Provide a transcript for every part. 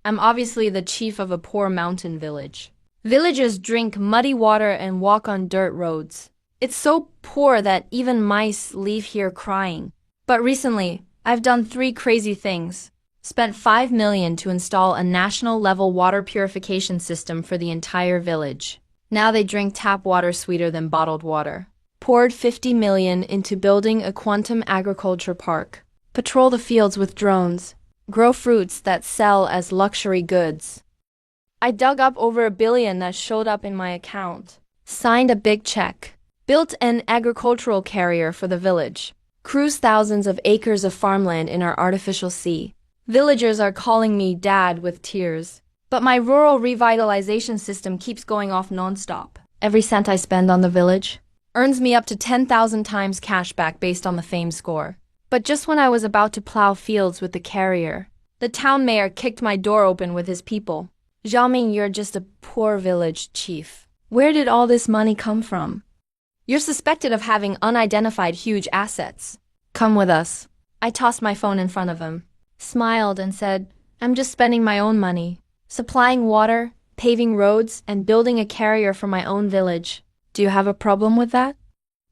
I'm obviously the chief of a poor mountain village. Villagers drink muddy water and walk on dirt roads. It's so poor that even mice leave here crying. But recently, I've done 3 crazy things. Spent 5 million to install a national-level water purification system for the entire village. Now they drink tap water sweeter than bottled water. Poured 50 million into building a quantum agriculture park. Patrol the fields with drones. Grow fruits that sell as luxury goods. I dug up over 1 billion that showed up in my account. Signed a big check. Built an agricultural carrier for the village. Cruised thousands of acres of farmland in our artificial sea. Villagers are calling me dad with tears. But my rural revitalization system keeps going off non-stop. Every cent I spend on the village earns me up to 10,000 times cashback based on the fame score. But just when I was about to plow fields with the carrier, the town mayor kicked my door open with his people. Xiaoming, you're just a poor village chief. Where did all this money come from? You're suspected of having unidentified huge assets. Come with us. I tossed my phone in front of him, smiled and said, I'm just spending my own money, supplying water, paving roads, and building a carrier for my own village. Do you have a problem with that?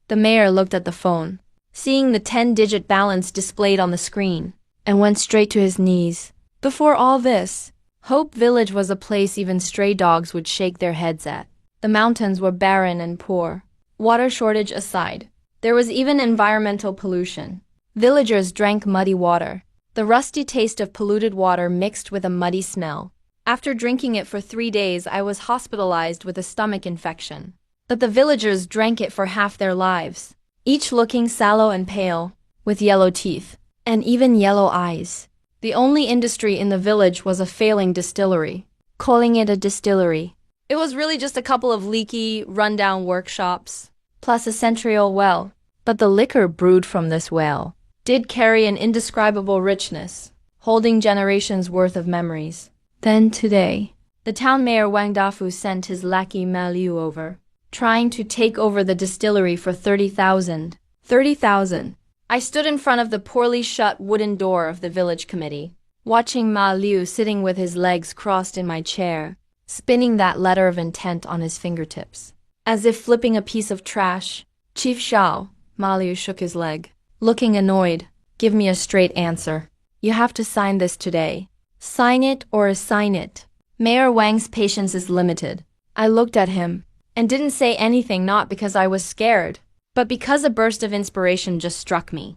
The mayor looked at the phone, seeing the 10-digit balance displayed on the screen, and went straight to his knees. Before all this, Hope Village was a place even stray dogs would shake their heads at. The mountains were barren and poor. Water shortage aside, there was even environmental pollution. Villagers drank muddy water. The rusty taste of polluted water mixed with a muddy smell. After drinking it for 3 days, I was hospitalized with a stomach infection. But the villagers drank it for half their lives, each looking sallow and pale, with yellow teeth, and even yellow eyes. The only industry in the village was a failing distillery. Calling it a distillery, it was really just a couple of leaky, rundown workshops, plus a central well. But the liquor brewed from this well did carry an indescribable richness, holding generations' worth of memories. Then today, the town mayor Wang Dafu sent his lackey Ma Liu over, trying to take over the distillery for 30,000. 30,000. I stood in front of the poorly shut wooden door of the village committee, watching Ma Liu sitting with his legs crossed in my chair, spinning that letter of intent on his fingertips, as if flipping a piece of trash. Chief Xiao, Ma Liu shook his leg, looking annoyed. Give me a straight answer. You have to sign this today. Sign it or assign it. Mayor Wang's patience is limited. I looked at him and didn't say anything, not because I was scared, but because a burst of inspiration just struck me.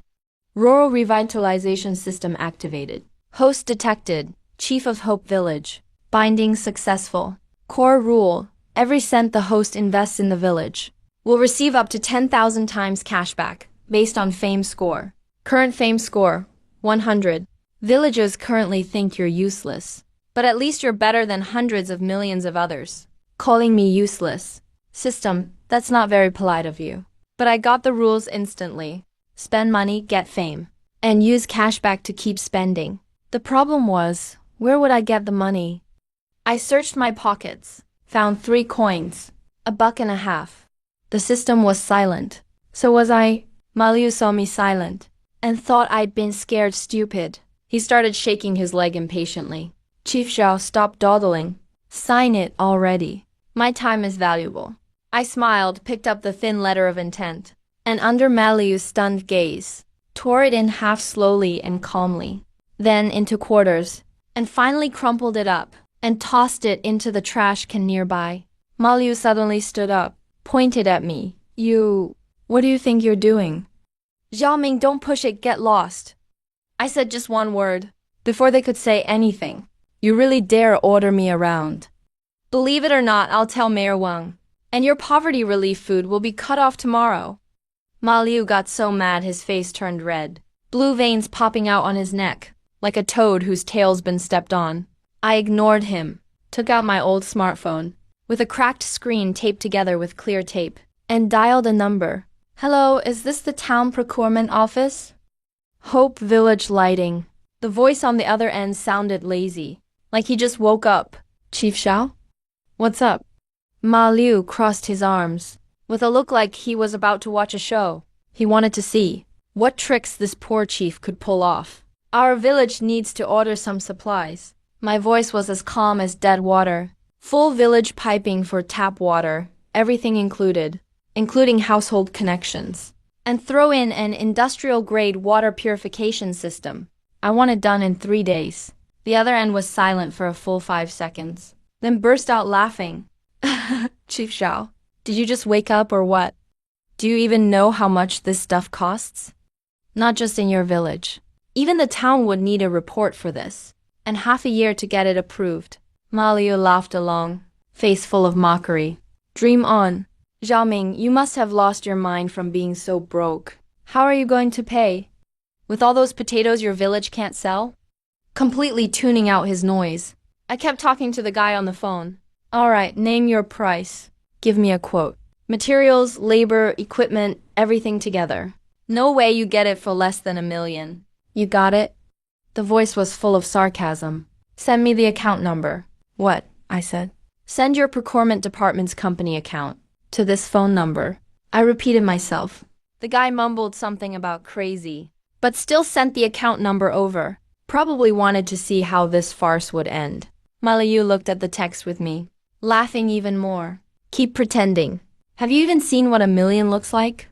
Rural revitalization system activated. Host detected. Chief of Hope Village. Binding successful. Core rule: every cent the host invests in the village will receive up to 10,000 times cashback, based on fame score. Current fame score, 100. Villagers currently think you're useless, but at least you're better than hundreds of millions of others. Calling me useless. System, that's not very polite of you. But I got the rules instantly. Spend money, get fame. And use cashback to keep spending. The problem was, where would I get the money? I searched my pockets, found 3 coins, $1.50. The system was silent. So was I. Ma Liu saw me silent, and thought I'd been scared stupid. He started shaking his leg impatiently. Chief Xiao, stop dawdling. Sign it already. My time is valuable. I smiled, picked up the thin letter of intent, and under Ma Liu's stunned gaze, tore it in half slowly and calmly, then into quarters, and finally crumpled it up and tossed it into the trash can nearby. Ma Liu suddenly stood up, pointed at me. What do you think you're doing? Xiaoming, don't push it, get lost. I said just one word, before they could say anything. You really dare order me around? Believe it or not, I'll tell Mayor Wang, and your poverty relief food will be cut off tomorrow. Ma Liu got so mad his face turned red, blue veins popping out on his neck, like a toad whose tail's been stepped on. I ignored him, took out my old smartphone, with a cracked screen taped together with clear tape, and dialed a number. Hello, is this the town procurement office? Hope Village Lighting. The voice on the other end sounded lazy, like he just woke up. Chief Xiao? What's up? Ma Liu crossed his arms, with a look like he was about to watch a show. He wanted to see what tricks this poor chief could pull off. Our village needs to order some supplies. My voice was as calm as dead water. Full village piping for tap water, everything included, including household connections. And throw in an industrial-grade water purification system. I want it done in 3 days. The other end was silent for a full 5 seconds, then burst out laughing. Chief Xiao, did you just wake up or what? Do you even know how much this stuff costs? Not just in your village. Even the town would need a report for this, and half a year to get it approved. Ma Liu laughed along, face full of mockery. Dream on. Xiaoming, you must have lost your mind from being so broke. How are you going to pay? With all those potatoes your village can't sell? Completely tuning out his noise, I kept talking to the guy on the phone. All right, name your price. Give me a quote. Materials, labor, equipment, everything together. No way you get it for less than 1 million. You got it? The voice was full of sarcasm. Send me the account number. What? I said. Send your procurement department's company account to this phone number. I repeated myself. The guy mumbled something about crazy, but still sent the account number over. Probably wanted to see how this farce would end. Ma Liu looked at the text with me, laughing even more. Keep pretending. Have you even seen what 1 million looks like?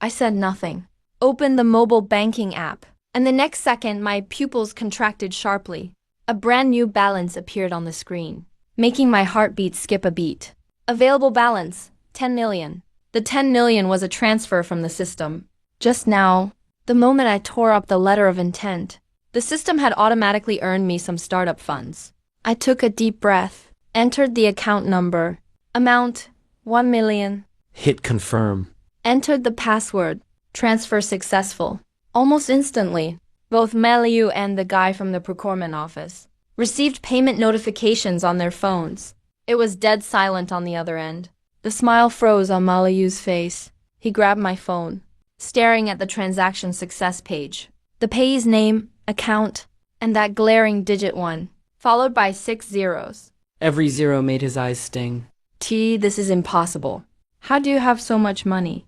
I said nothing. Opened the mobile banking app, and the next second my pupils contracted sharply. A brand new balance appeared on the screen, making my heartbeat skip a beat. Available balance, 10 million. The 10 million was a transfer from the system. Just now, the moment I tore up the letter of intent, the system had automatically earned me some startup funds. I took a deep breath, entered the account number, amount, 1 million. Hit confirm. Entered the password, transfer successful. Almost instantly, both Ma Liu and the guy from the procurement office received payment notifications on their phones. It was dead silent on the other end. The smile froze on Ma Liu's face. He grabbed my phone, staring at the transaction success page. The payee's name, account, and that glaring digit 1, followed by 6 zeros. Every zero made his eyes sting. This is impossible. How do you have so much money?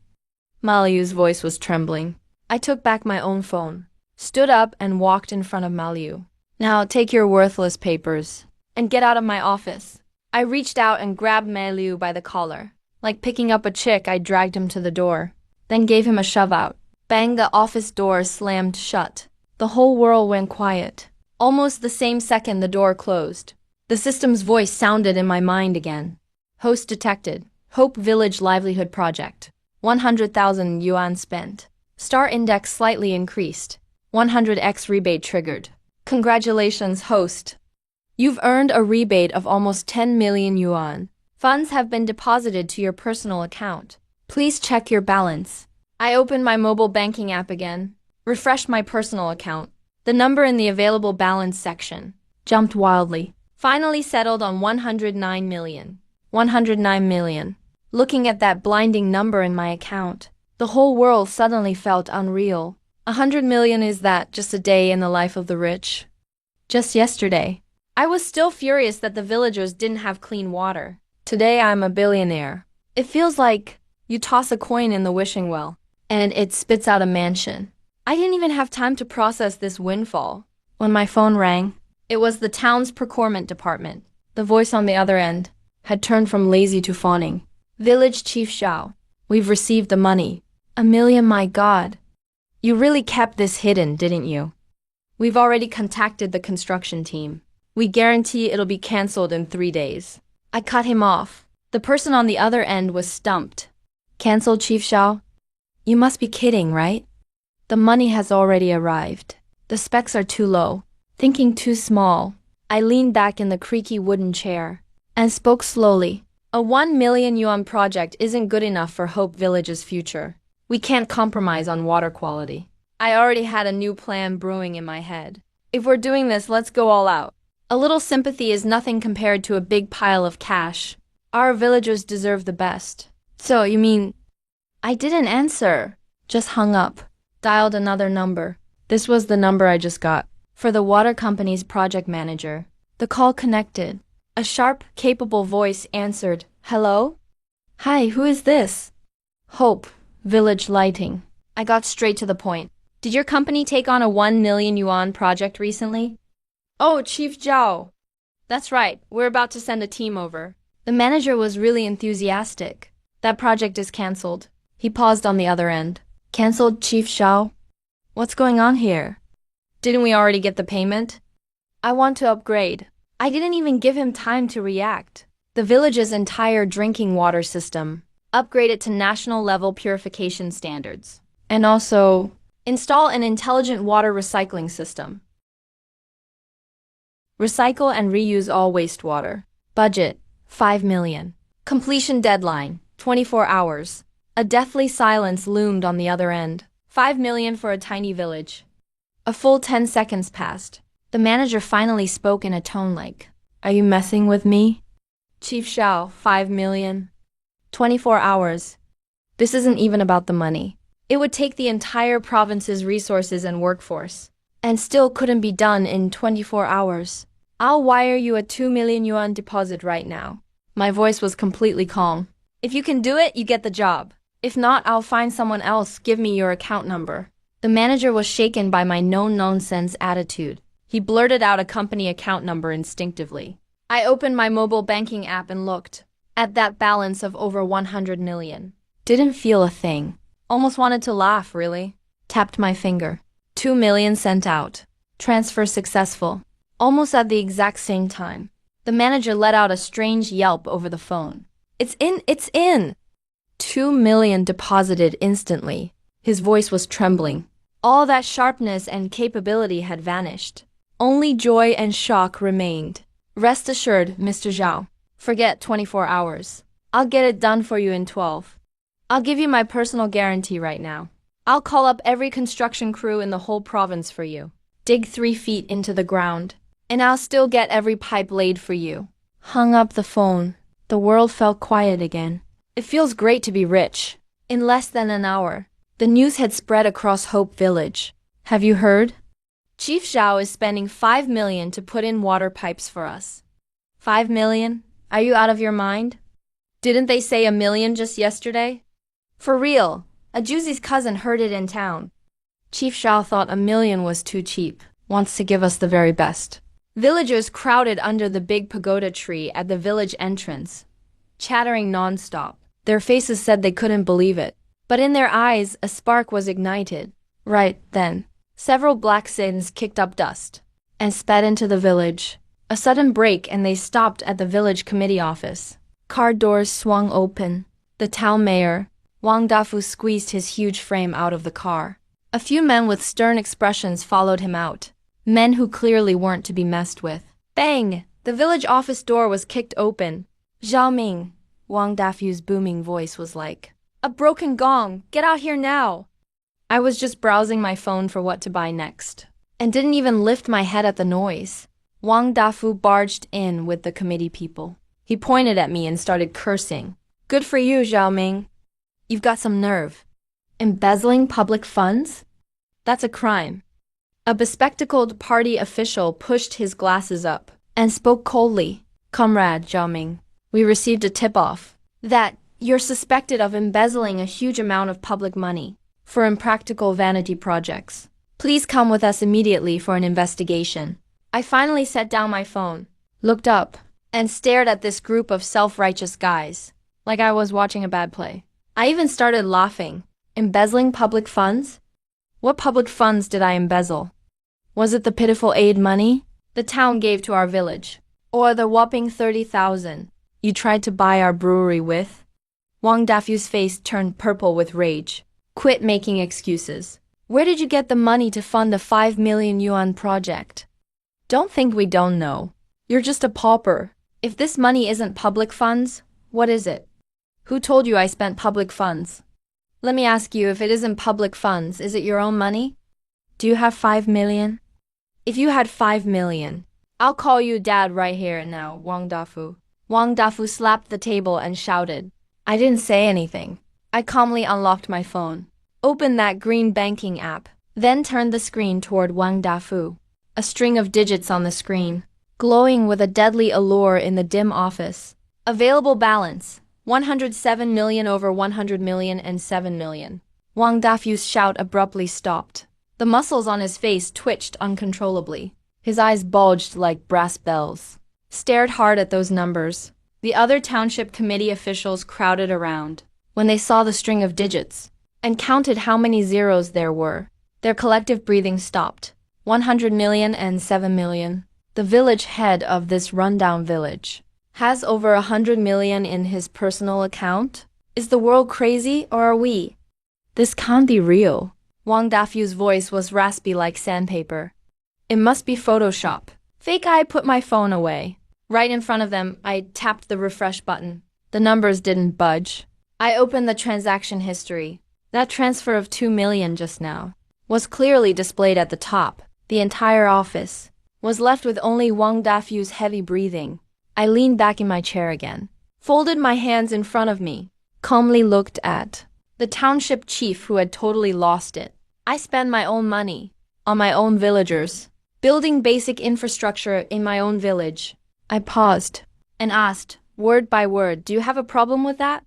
Ma Liu's voice was trembling. I took back my own phone, stood up and walked in front of Ma Liu. Now take your worthless papers and get out of my office. I reached out and grabbed Ma Liu by the collar. Like picking up a chick, I dragged him to the door, then gave him a shove out. Bang, the office door slammed shut. The whole world went quiet. Almost the same second the door closed, the system's voice sounded in my mind again. Host detected. Hope Village Livelihood Project. 100,000 yuan spent. Star index slightly increased. 100x rebate triggered. Congratulations, host. You've earned a rebate of almost 10 million yuan. Funds have been deposited to your personal account. Please check your balance. I opened my mobile banking app again, refreshed my personal account. The number in the available balance section jumped wildly. Finally settled on 109 million. 109 million. Looking at that blinding number in my account, the whole world suddenly felt unreal. 100 million, is that just a day in the life of the rich? Just yesterday, I was still furious that the villagers didn't have clean water. Today I'm a billionaire. It feels like you toss a coin in the wishing well, and it spits out a mansion. I didn't even have time to process this windfall. When my phone rang, it was the town's procurement department. The voice on the other end had turned from lazy to fawning. Village Chief Xiao, we've received the money. 1 million, my God. You really kept this hidden, didn't you? We've already contacted the construction team. We guarantee it'll be canceled in 3 days. I cut him off. The person on the other end was stumped. Canceled, Chief Xiao? You must be kidding, right? The money has already arrived. The specs are too low. Thinking too small. I leaned back in the creaky wooden chair and spoke slowly. A 1 million yuan project isn't good enough for Hope Village's future. We can't compromise on water quality. I already had a new plan brewing in my head. If we're doing this, let's go all out. A little sympathy is nothing compared to a big pile of cash. Our villagers deserve the best. So, you mean... I didn't answer. Just hung up. Dialed another number. This was the number I just got. For the water company's project manager. The call connected. A sharp, capable voice answered. Hello? Hi, who is this? Hope, Village Lighting. I got straight to the point. Did your company take on a 1 million yuan project recently? Oh, Chief Zhao, That's right, we're about to send a team over. The manager was really enthusiastic. That project is cancelled. He paused on the other end. Cancelled, Chief Xiao? What's going on here? Didn't we already get the payment? I want to upgrade. I didn't even give him time to react. The village's entire drinking water system. Upgrade it to national level purification standards. And also, install an intelligent water recycling system. Recycle and reuse all wastewater. Budget, 5 million. Completion deadline, 24 hours. A deathly silence loomed on the other end. 5 million for a tiny village. A full 10 seconds passed. The manager finally spoke in a tone like, "Are you messing with me?" Chief Xiao, 5 million. 24 hours. This isn't even about the money. It would take the entire province's resources and workforce. And still couldn't be done in 24 hours. I'll wire you a 2 million yuan deposit right now. My voice was completely calm. If you can do it, you get the job. If not, I'll find someone else. Give me your account number. The manager was shaken by my no-nonsense attitude. He blurted out a company account number instinctively. I opened my mobile banking app and looked at that balance of over 100 million. Didn't feel a thing. Almost wanted to laugh, really. Tapped my finger. 2 million sent out. Transfer successful. Almost at the exact same time. The manager let out a strange yelp over the phone. It's in! 2 million deposited instantly. His voice was trembling. All that sharpness and capability had vanished. Only joy and shock remained. Rest assured, Mr. Zhao. Forget 24 hours. I'll get it done for you in 12. I'll give you my personal guarantee right now. I'll call up every construction crew in the whole province for you. Dig 3 feet into the ground. And I'll still get every pipe laid for you. Hung up the phone. The world felt quiet again. It feels great to be rich. In less than an hour, the news had spread across Hope Village. Have you heard? Chief Zhao is spending 5 million to put in water pipes for us. 5 million? Are you out of your mind? Didn't they say 1 million just yesterday? For real, a Juzi's cousin heard it in town. Chief Zhao thought 1 million was too cheap. Wants to give us the very best. Villagers crowded under the big pagoda tree at the village entrance, chattering non-stop. Their faces said they couldn't believe it. But in their eyes, a spark was ignited. Right then, several black sins kicked up dust and sped into the village. A sudden break and they stopped at the village committee office. Car doors swung open. The town mayor, Wang Dafu, squeezed his huge frame out of the car. A few men with stern expressions followed him out. Men who clearly weren't to be messed with. Bang! The village office door was kicked open. Zhao Ming, Wang Dafu's booming voice was like, "A broken gong! Get out here now!" I was just browsing my phone for what to buy next, and didn't even lift my head at the noise. Wang Dafu barged in with the committee people. He pointed at me and started cursing. "Good for you, Zhao Ming. You've got some nerve. Embezzling public funds? That's a crime." A bespectacled party official pushed his glasses up and spoke coldly. "Comrade Zhao Ming, we received a tip-off that you're suspected of embezzling a huge amount of public money for impractical vanity projects. Please come with us immediately for an investigation." I finally set down my phone, looked up, and stared at this group of self-righteous guys, like I was watching a bad play. I even started laughing. Embezzling public funds? What public funds did I embezzle? Was it the pitiful aid money the town gave to our village? Or the whopping 30,000 you tried to buy our brewery with? Wang Dafu's face turned purple with rage. "Quit making excuses. Where did you get the money to fund the 5 million yuan project? Don't think we don't know. You're just a pauper. If this money isn't public funds, what is it? Who told you I spent public funds? Let me ask you, if it isn't public funds, is it your own money? Do you have 5 million? If you had 5 million, I'll call you dad right here and now, Wang Dafu." Wang Dafu slapped the table and shouted. I didn't say anything. I calmly unlocked my phone, opened that green banking app, then turned the screen toward Wang Dafu. A string of digits on the screen, glowing with a deadly allure in the dim office. Available balance, 107 million over 100 million and 7 million. Wang Dafu's shout abruptly stopped. The muscles on his face twitched uncontrollably. His eyes bulged like brass bells. stared hard at those numbers. The other township committee officials crowded around. When they saw the string of digits and counted how many zeros there were, their collective breathing stopped. 100 million and 7 million. The village head of this rundown village has over 100 million in his personal account? Is the world crazy, or are we? This can't be real. Wang Dafu's voice was raspy like sandpaper. It must be Photoshop. Fake. I put my phone away. Right in front of them, I tapped the refresh button. The numbers didn't budge. I opened the transaction history. That transfer of 2 million just now was clearly displayed at the top. The entire office was left with only Wang Dafu's heavy breathing. I leaned back in my chair again, folded my hands in front of me, calmly looked at the township chief who had totally lost it. I spend my own money on my own villagers, building basic infrastructure in my own village. I paused and asked, word by word, do you have a problem with that?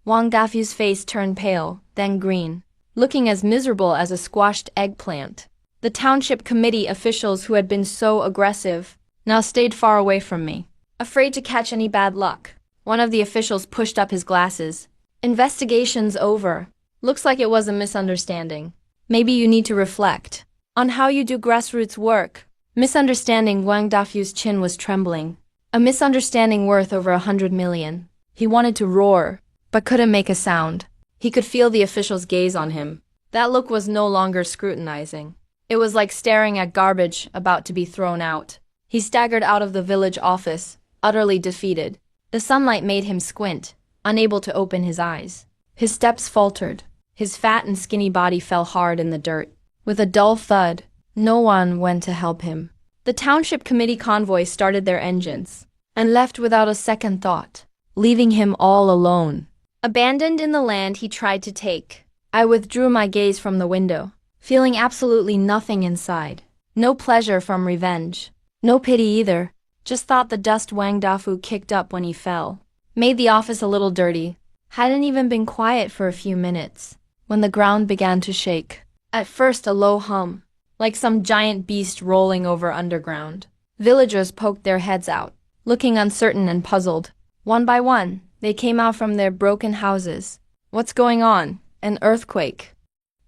Wang Dafu's face turned pale, then green, looking as miserable as a squashed eggplant. The township committee officials who had been so aggressive now stayed far away from me, afraid to catch any bad luck. One of the officials pushed up his glasses. Investigation's over. Looks like it was a misunderstanding. Maybe you need to reflect on how you do grassroots work. Misunderstanding. Wang Dafu's chin was trembling. A misunderstanding worth over 100 million. He wanted to roar, but couldn't make a sound. He could feel the official's gaze on him. That look was no longer scrutinizing. It was like staring at garbage about to be thrown out. He staggered out of the village office, utterly defeated. The sunlight made him squint, unable to open his eyes. His steps faltered. His fat and skinny body fell hard in the dirt. With a dull thud, no one went to help him. The township committee convoy started their engines and left without a second thought, leaving him all alone. Abandoned in the land he tried to take. I withdrew my gaze from the window, feeling absolutely nothing inside. No pleasure from revenge. No pity either. Just thought the dust Wang Dafu kicked up when he fell made the office a little dirty. Hadn't even been quiet for a few minutes when the ground began to shake. At first a low hum, like some giant beast rolling over underground. Villagers poked their heads out, looking uncertain and puzzled. One by one, they came out from their broken houses. What's going on? An earthquake?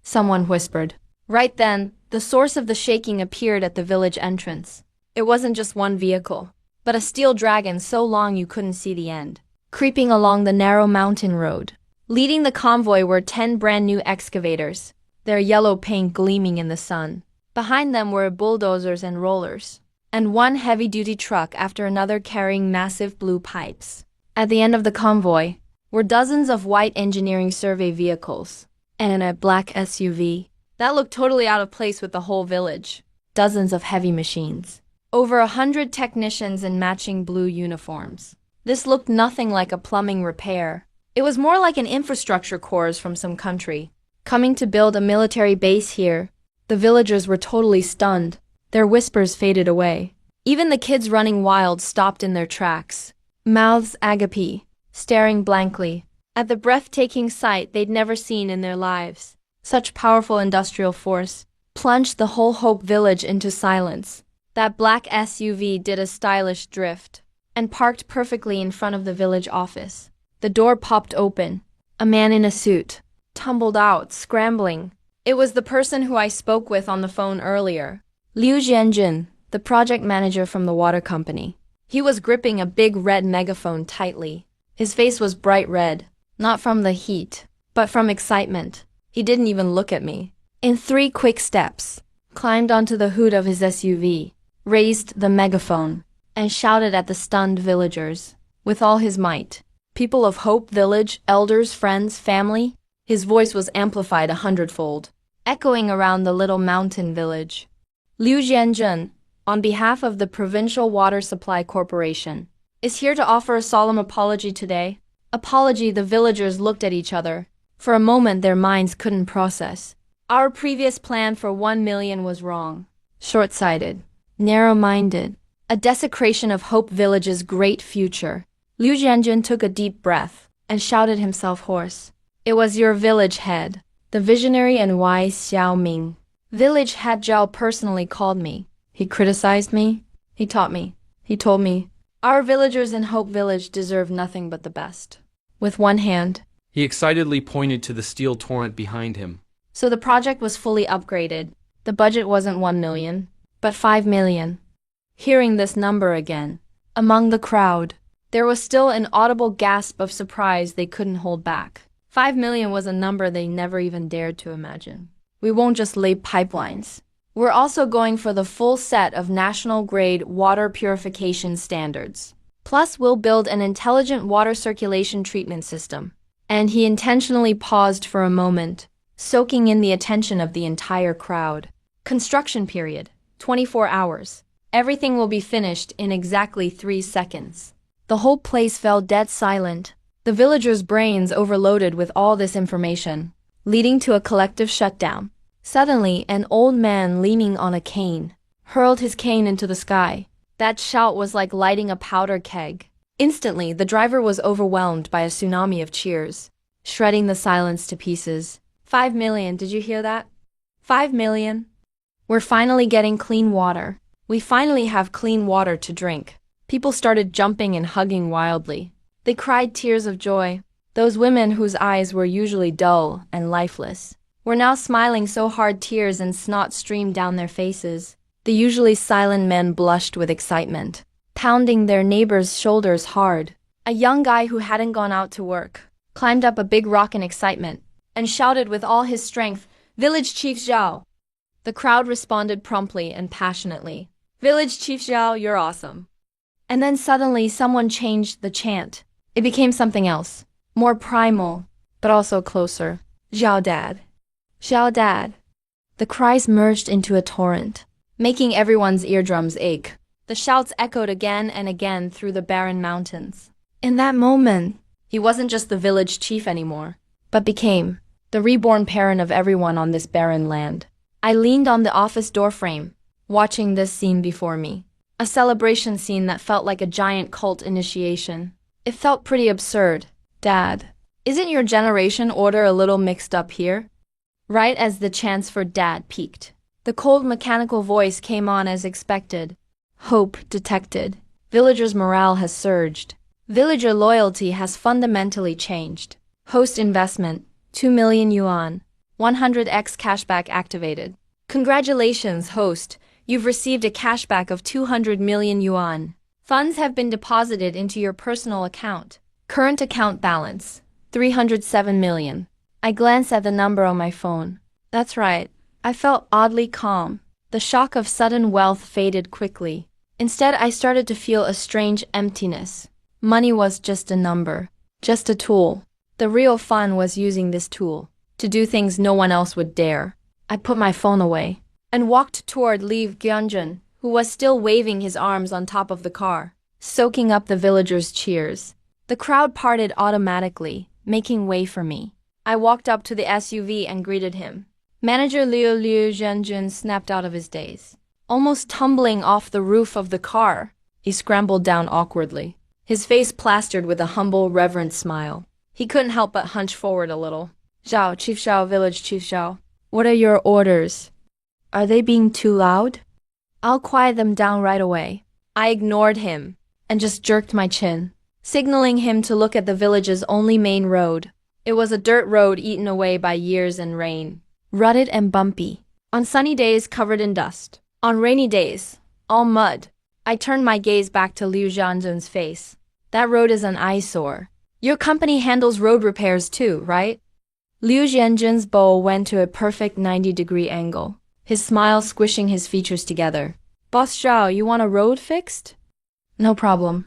Someone whispered. Right then, the source of the shaking appeared at the village entrance. It wasn't just one vehicle, but a steel dragon so long you couldn't see the end, creeping along the narrow mountain road. Leading the convoy were 10 brand new excavators, their yellow paint gleaming in the sun. Behind them were bulldozers and rollers, and one heavy-duty truck after another carrying massive blue pipes. At the end of the convoy were dozens of white engineering survey vehicles, and a black SUV that looked totally out of place with the whole village. Dozens of heavy machines. Over 100 technicians in matching blue uniforms. This looked nothing like a plumbing repair. It was more like an infrastructure corps from some country, coming to build a military base here. The villagers were totally stunned. Their whispers faded away. Even the kids running wild stopped in their tracks, mouths agape, staring blankly at the breathtaking sight they'd never seen in their lives. Such powerful industrial force plunged the whole Hope village into silence. That black SUV did a stylish drift and parked perfectly in front of the village office. The door popped open. A man in a suit tumbled out, scrambling. It was the person who I spoke with on the phone earlier, Liu Zhenjun, the project manager from the water company. He was gripping a big red megaphone tightly. His face was bright red, not from the heat, but from excitement. He didn't even look at me. In 3 quick steps, climbed onto the hood of his SUV, raised the megaphone, and shouted at the stunned villagers with all his might. People of Hope Village, elders, friends, family. His voice was amplified 100-fold, echoing around the little mountain village. Liu Zhenjun, on behalf of the Provincial Water Supply Corporation, is here to offer a solemn apology today. Apology. The villagers looked at each other. For a moment their minds couldn't process. Our previous plan for 1 million was wrong. Short-sighted. Narrow-minded. A desecration of Hope Village's great future. Liu Zhenjun took a deep breath and shouted himself hoarse. It was your village head, the visionary and wise Xiaoming. Village head Zhao personally called me. He criticized me. He taught me. He told me, Our villagers in Hope Village deserve nothing but the best. With one hand. He excitedly pointed to the steel torrent behind him. So the project was fully upgraded. The budget wasn't 1 million, but 5 million. Hearing this number again, among the crowd, there was still an audible gasp of surprise they couldn't hold back. 5 million was a number they never even dared to imagine. We won't just lay pipelines. We're also going for the full set of national-grade water purification standards. Plus, we'll build an intelligent water circulation treatment system. And he intentionally paused for a moment, soaking in the attention of the entire crowd. Construction period, 24 hours. Everything will be finished in exactly 3 seconds. The whole place fell dead silent, the villagers' brains overloaded with all this information, leading to a collective shutdown. Suddenly, an old man leaning on a cane hurled his cane into the sky. That shout was like lighting a powder keg. Instantly, the driver was overwhelmed by a tsunami of cheers, shredding the silence to pieces. 5 million, did you hear that? 5 million? We're finally getting clean water. We finally have clean water to drink. People started jumping and hugging wildly. They cried tears of joy. Those women whose eyes were usually dull and lifeless were now smiling so hard tears and snot streamed down their faces. The usually silent men blushed with excitement, pounding their neighbors' shoulders hard. A young guy who hadn't gone out to work climbed up a big rock in excitement and shouted with all his strength, "Village Chief Zhao!" The crowd responded promptly and passionately. "Village Chief Zhao, you're awesome." And then suddenly someone changed the chant. It became something else, more primal, but also closer. "Zhao Dad. Zhao Dad." The cries merged into a torrent, making everyone's eardrums ache. The shouts echoed again and again through the barren mountains. In that moment, he wasn't just the village chief anymore, but became the reborn parent of everyone on this barren land. I leaned on the office doorframe, watching this scene before me. A celebration scene that felt like a giant cult initiation. It felt pretty absurd. "Dad, isn't your generation order a little mixed up here?" Right as the chance for Dad peaked, the cold mechanical voice came on as expected. "Hope detected. Villagers' morale has surged. Villager loyalty has fundamentally changed. Host investment, 2 million yuan. 100x cashback activated. Congratulations, host. You've received a cashback of 200 million yuan. Funds have been deposited into your personal account. Current account balance, 307 million. I glanced at the number on my phone. That's right. I felt oddly calm. The shock of sudden wealth faded quickly. Instead, I started to feel a strange emptiness. Money was just a number, just a tool. The real fun was using this tool to do things no one else would dare. I put my phone away and walked toward Liu Gyunjun, who was still waving his arms on top of the car, soaking up the villagers' cheers. The crowd parted automatically, making way for me. I walked up to the SUV and greeted him. Manager Liu Zhenjun snapped out of his daze. Almost tumbling off the roof of the car, he scrambled down awkwardly, his face plastered with a humble, reverent smile. He couldn't help but hunch forward a little. "Zhao, Chief Zhao, Village Chief Zhao. What are your orders? Are they being too loud? I'll quiet them down right away." I ignored him and just jerked my chin, signaling him to look at the village's only main road. It was a dirt road eaten away by years and rain, rutted and bumpy. On sunny days, covered in dust. On rainy days, all mud. I turned my gaze back to Liu Zhanzun's face. "That road is an eyesore. Your company handles road repairs too, right?" Liu Zhanzun's bow went to a perfect 90-degree angle, his smile squishing his features together. "Boss Zhao, you want a road fixed?" "No problem.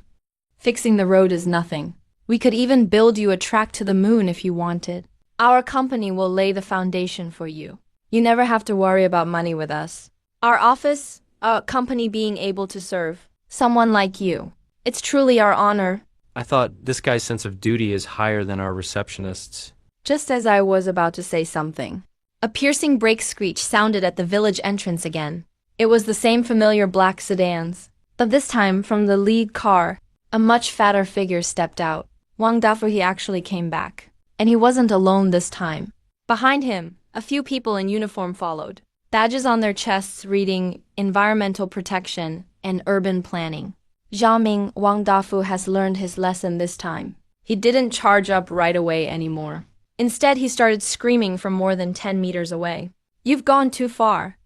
Fixing the road is nothing. We could even build you a track to the moon if you wanted. Our company will lay the foundation for you. You never have to worry about money with us. Our office, our company being able to serve someone like you. It's truly our honor." I thought this guy's sense of duty is higher than our receptionist's. Just as I was about to say something, a piercing brake screech sounded at the village entrance again. It was the same familiar black sedans, but this time from the lead car, a much fatter figure stepped out. Wang Dafu, he actually came back. And he wasn't alone this time. Behind him, a few people in uniform followed, badges on their chests reading Environmental Protection and Urban Planning. Xiaoming, Wang Dafu has learned his lesson this time. He didn't charge up right away anymore. Instead, he started screaming from more than 10 meters away. You've gone too far.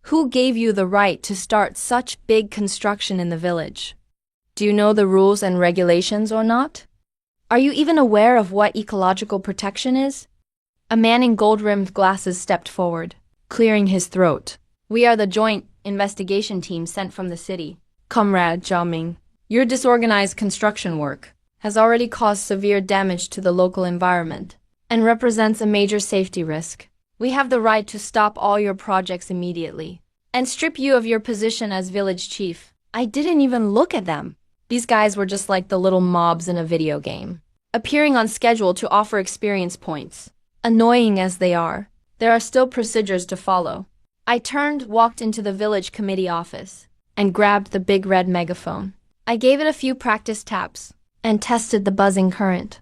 Who gave you the right to start such big construction in the village? Do you know the rules and regulations or not? Are you even aware of what ecological protection is? A man in gold-rimmed glasses stepped forward, clearing his throat. We are the joint investigation team sent from the city. Comrade Xiaoming, your disorganized construction work has already caused severe damage to the local environment and represents a major safety risk. We have the right to stop all your projects immediately and strip you of your position as village chief. I didn't even look at them. These guys were just like the little mobs in a video game, appearing on schedule to offer experience points. Annoying as they are, there are still procedures to follow. I walked into the village committee office and grabbed the big red megaphone. I gave it a few practice taps and tested the buzzing current.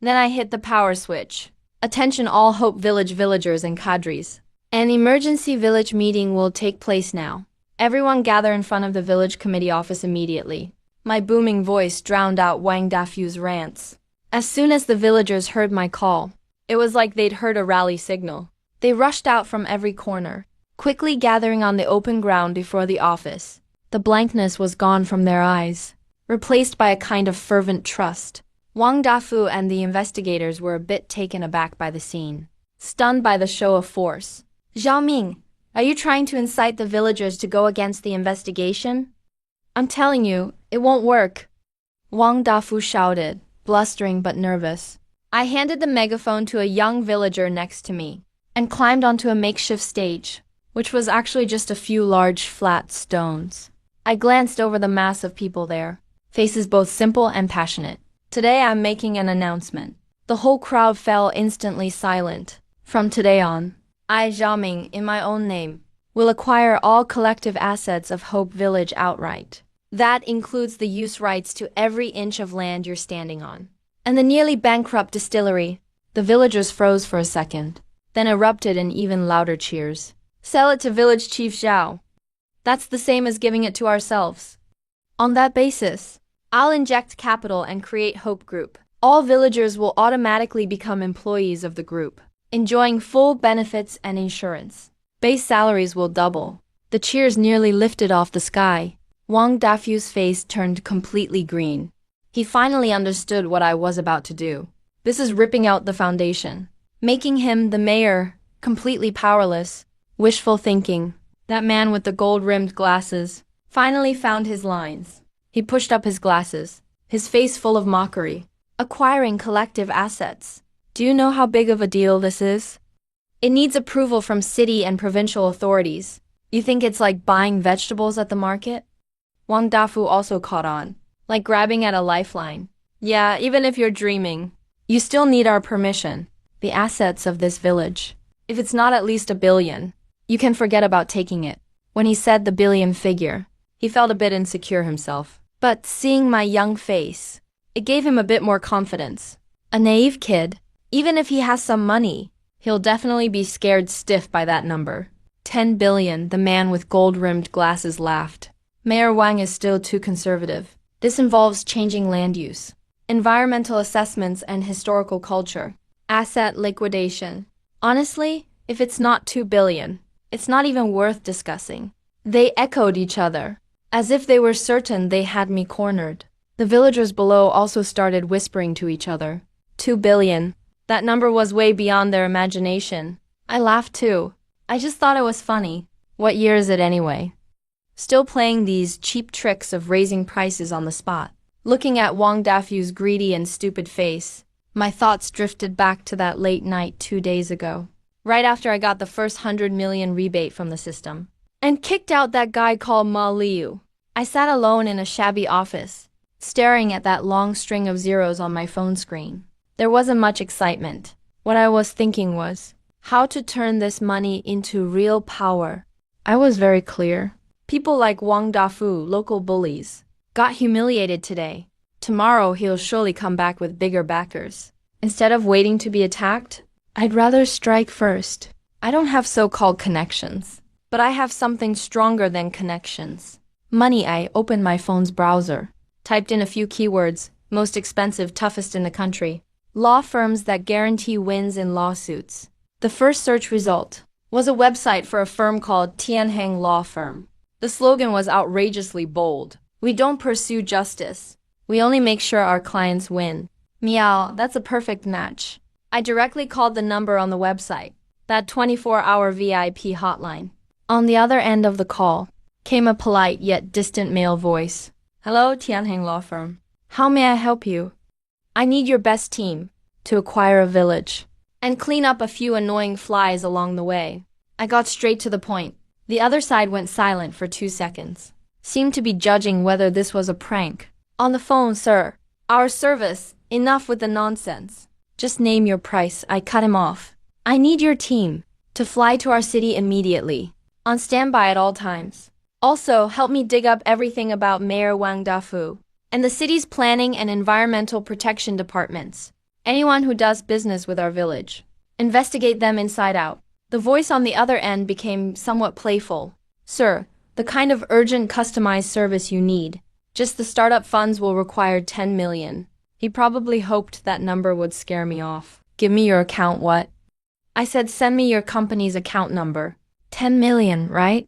Then I hit the power switch. Attention all Hope Village villagers and cadres. An emergency village meeting will take place now. Everyone gather in front of the village committee office immediately. My booming voice drowned out Wang Dafu's rants. As soon as the villagers heard my call, it was like they'd heard a rally signal. They rushed out from every corner, quickly gathering on the open ground before the office. The blankness was gone from their eyes, replaced by a kind of fervent trust. Wang Dafu and the investigators were a bit taken aback by the scene, stunned by the show of force. Xiaoming, are you trying to incite the villagers to go against the investigation? I'm telling you, it won't work. Wang Dafu shouted, blustering but nervous. I handed the megaphone to a young villager next to me and climbed onto a makeshift stage, which was actually just a few large flat stones. I glanced over the mass of people there, faces both simple and passionate. Today I'm making an announcement. The whole crowd fell instantly silent. From today on, I, Xiaoming, in my own name, will acquire all collective assets of Hope Village outright. That includes the use rights to every inch of land you're standing on. And the nearly bankrupt distillery. The villagers froze for a second, then erupted in even louder cheers. Sell it to Village Chief Zhao. That's the same as giving it to ourselves. On that basis, I'll inject capital and create Hope Group. All villagers will automatically become employees of the group, enjoying full benefits and insurance. Base salaries will double. The cheers nearly lifted off the sky. Wang Dafu's face turned completely green. He finally understood what I was about to do. This is ripping out the foundation, making him the mayor, completely powerless. Wishful thinking. That man with the gold-rimmed glasses finally found his lines. He pushed up his glasses, his face full of mockery. Acquiring collective assets. Do you know how big of a deal this is? It needs approval from city and provincial authorities. You think it's like buying vegetables at the market? Wang Dafu also caught on, like grabbing at a lifeline. Yeah, even if you're dreaming, you still need our permission. The assets of this village. If it's not at least $1 billion, you can forget about taking it. When he said the billion figure, he felt a bit insecure himself. But seeing my young face, it gave him a bit more confidence. A naive kid, even if he has some money, he'll definitely be scared stiff by that number. 10 billion, the man with gold-rimmed glasses laughed. Mayor Wang is still too conservative. This involves changing land use, environmental assessments and historical culture, asset liquidation. Honestly, if it's not 2 billion, it's not even worth discussing. They echoed each other, as if they were certain they had me cornered. The villagers below also started whispering to each other. 2 billion. That number was way beyond their imagination. I laughed too. I just thought it was funny. What year is it anyway? Still playing these cheap tricks of raising prices on the spot. Looking at Wang Dafu's greedy and stupid face, my thoughts drifted back to that late night 2 days ago, right after I got the first 100 million rebate from the system, and kicked out that guy called Ma Liu. I sat alone in a shabby office, staring at that long string of zeros on my phone screen. There wasn't much excitement. What I was thinking was, how to turn this money into real power. I was very clear. People like Wang Dafu, local bullies, got humiliated today. Tomorrow he'll surely come back with bigger backers. Instead of waiting to be attacked, I'd rather strike first. I don't have so-called connections, but I have something stronger than connections. Money. I opened my phone's browser. Typed in a few keywords, most expensive, toughest in the country. Law firms that guarantee wins in lawsuits. The first search result was a website for a firm called Tianheng Law Firm. The slogan was outrageously bold. We don't pursue justice. We only make sure our clients win. Meow, that's a perfect match. I directly called the number on the website, that 24-hour VIP hotline. On the other end of the call came a polite yet distant male voice. Hello, Tianheng Law Firm. How may I help you? I need your best team to acquire a village and clean up a few annoying flies along the way. I got straight to the point. The other side went silent for 2 seconds. Seemed to be judging whether this was a prank. On the phone, sir. Our service. Enough with the nonsense. Just name your price. I cut him off. I need your team to fly to our city immediately. On standby at all times. Also, help me dig up everything about Mayor Wang Dafu and the city's planning and environmental protection departments. Anyone who does business with our village. Investigate them inside out. The voice on the other end became somewhat playful. Sir, the kind of urgent customized service you need. Just the startup funds will require 10 million. He probably hoped that number would scare me off. Give me your account, what? I said send me your company's account number. 10 million, right?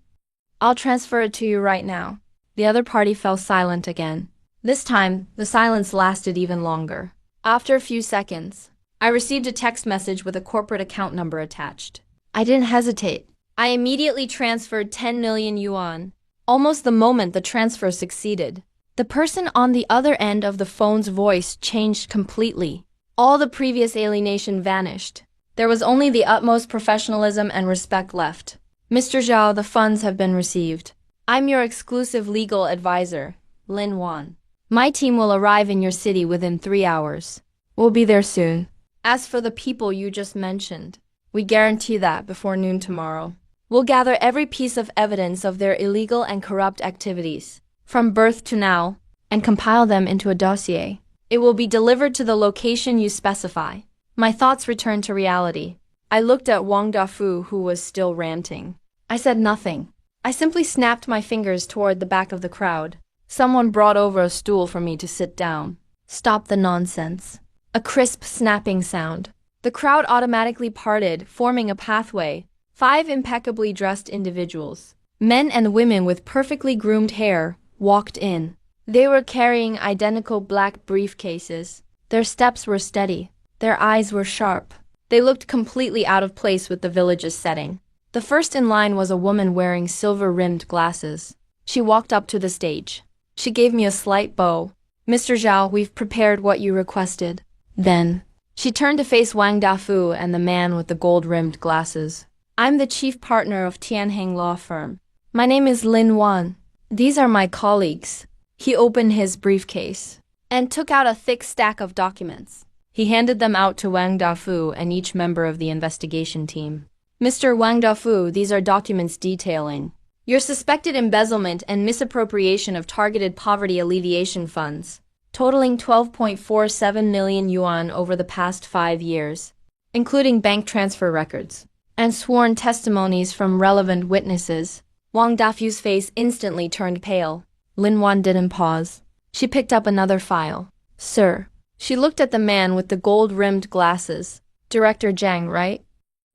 I'll transfer it to you right now. The other party fell silent again. This time, the silence lasted even longer. After a few seconds, I received a text message with a corporate account number attached. I didn't hesitate. I immediately transferred 10 million yuan. Almost the moment the transfer succeeded, the person on the other end of the phone's voice changed completely. All the previous alienation vanished. There was only the utmost professionalism and respect left. Mr. Zhao, the funds have been received. I'm your exclusive legal advisor, Lin Wan. My team will arrive in your city within 3 hours. We'll be there soon. As for the people you just mentioned, we guarantee that before noon tomorrow. We'll gather every piece of evidence of their illegal and corrupt activities, from birth to now, and compile them into a dossier. It will be delivered to the location you specify. My thoughts returned to reality. I looked at Wang Dafu, who was still ranting. I said nothing. I simply snapped my fingers toward the back of the crowd. Someone brought over a stool for me to sit down. Stop the nonsense. A crisp snapping sound. The crowd automatically parted, forming a pathway. 5 impeccably dressed individuals, men and women with perfectly groomed hair, walked in. They were carrying identical black briefcases. Their steps were steady. Their eyes were sharp. They looked completely out of place with the village's setting. The first in line was a woman wearing silver-rimmed glasses. She walked up to the stage. She gave me a slight bow. Mr. Zhao, we've prepared what you requested. Then, she turned to face Wang Dafu and the man with the gold-rimmed glasses. I'm the chief partner of Tianheng Law Firm. My name is Lin Wan. These are my colleagues. He opened his briefcase and took out a thick stack of documents. He handed them out to Wang Dafu and each member of the investigation team. Mr. Wang Dafu, these are documents detailing your suspected embezzlement and misappropriation of targeted poverty alleviation funds, totaling 12.47 million yuan over the past 5 years, including bank transfer records and sworn testimonies from relevant witnesses. Wang Dafu's face instantly turned pale. Lin Wan didn't pause. She picked up another file. Sir. She looked at the man with the gold-rimmed glasses. Director Zhang, right?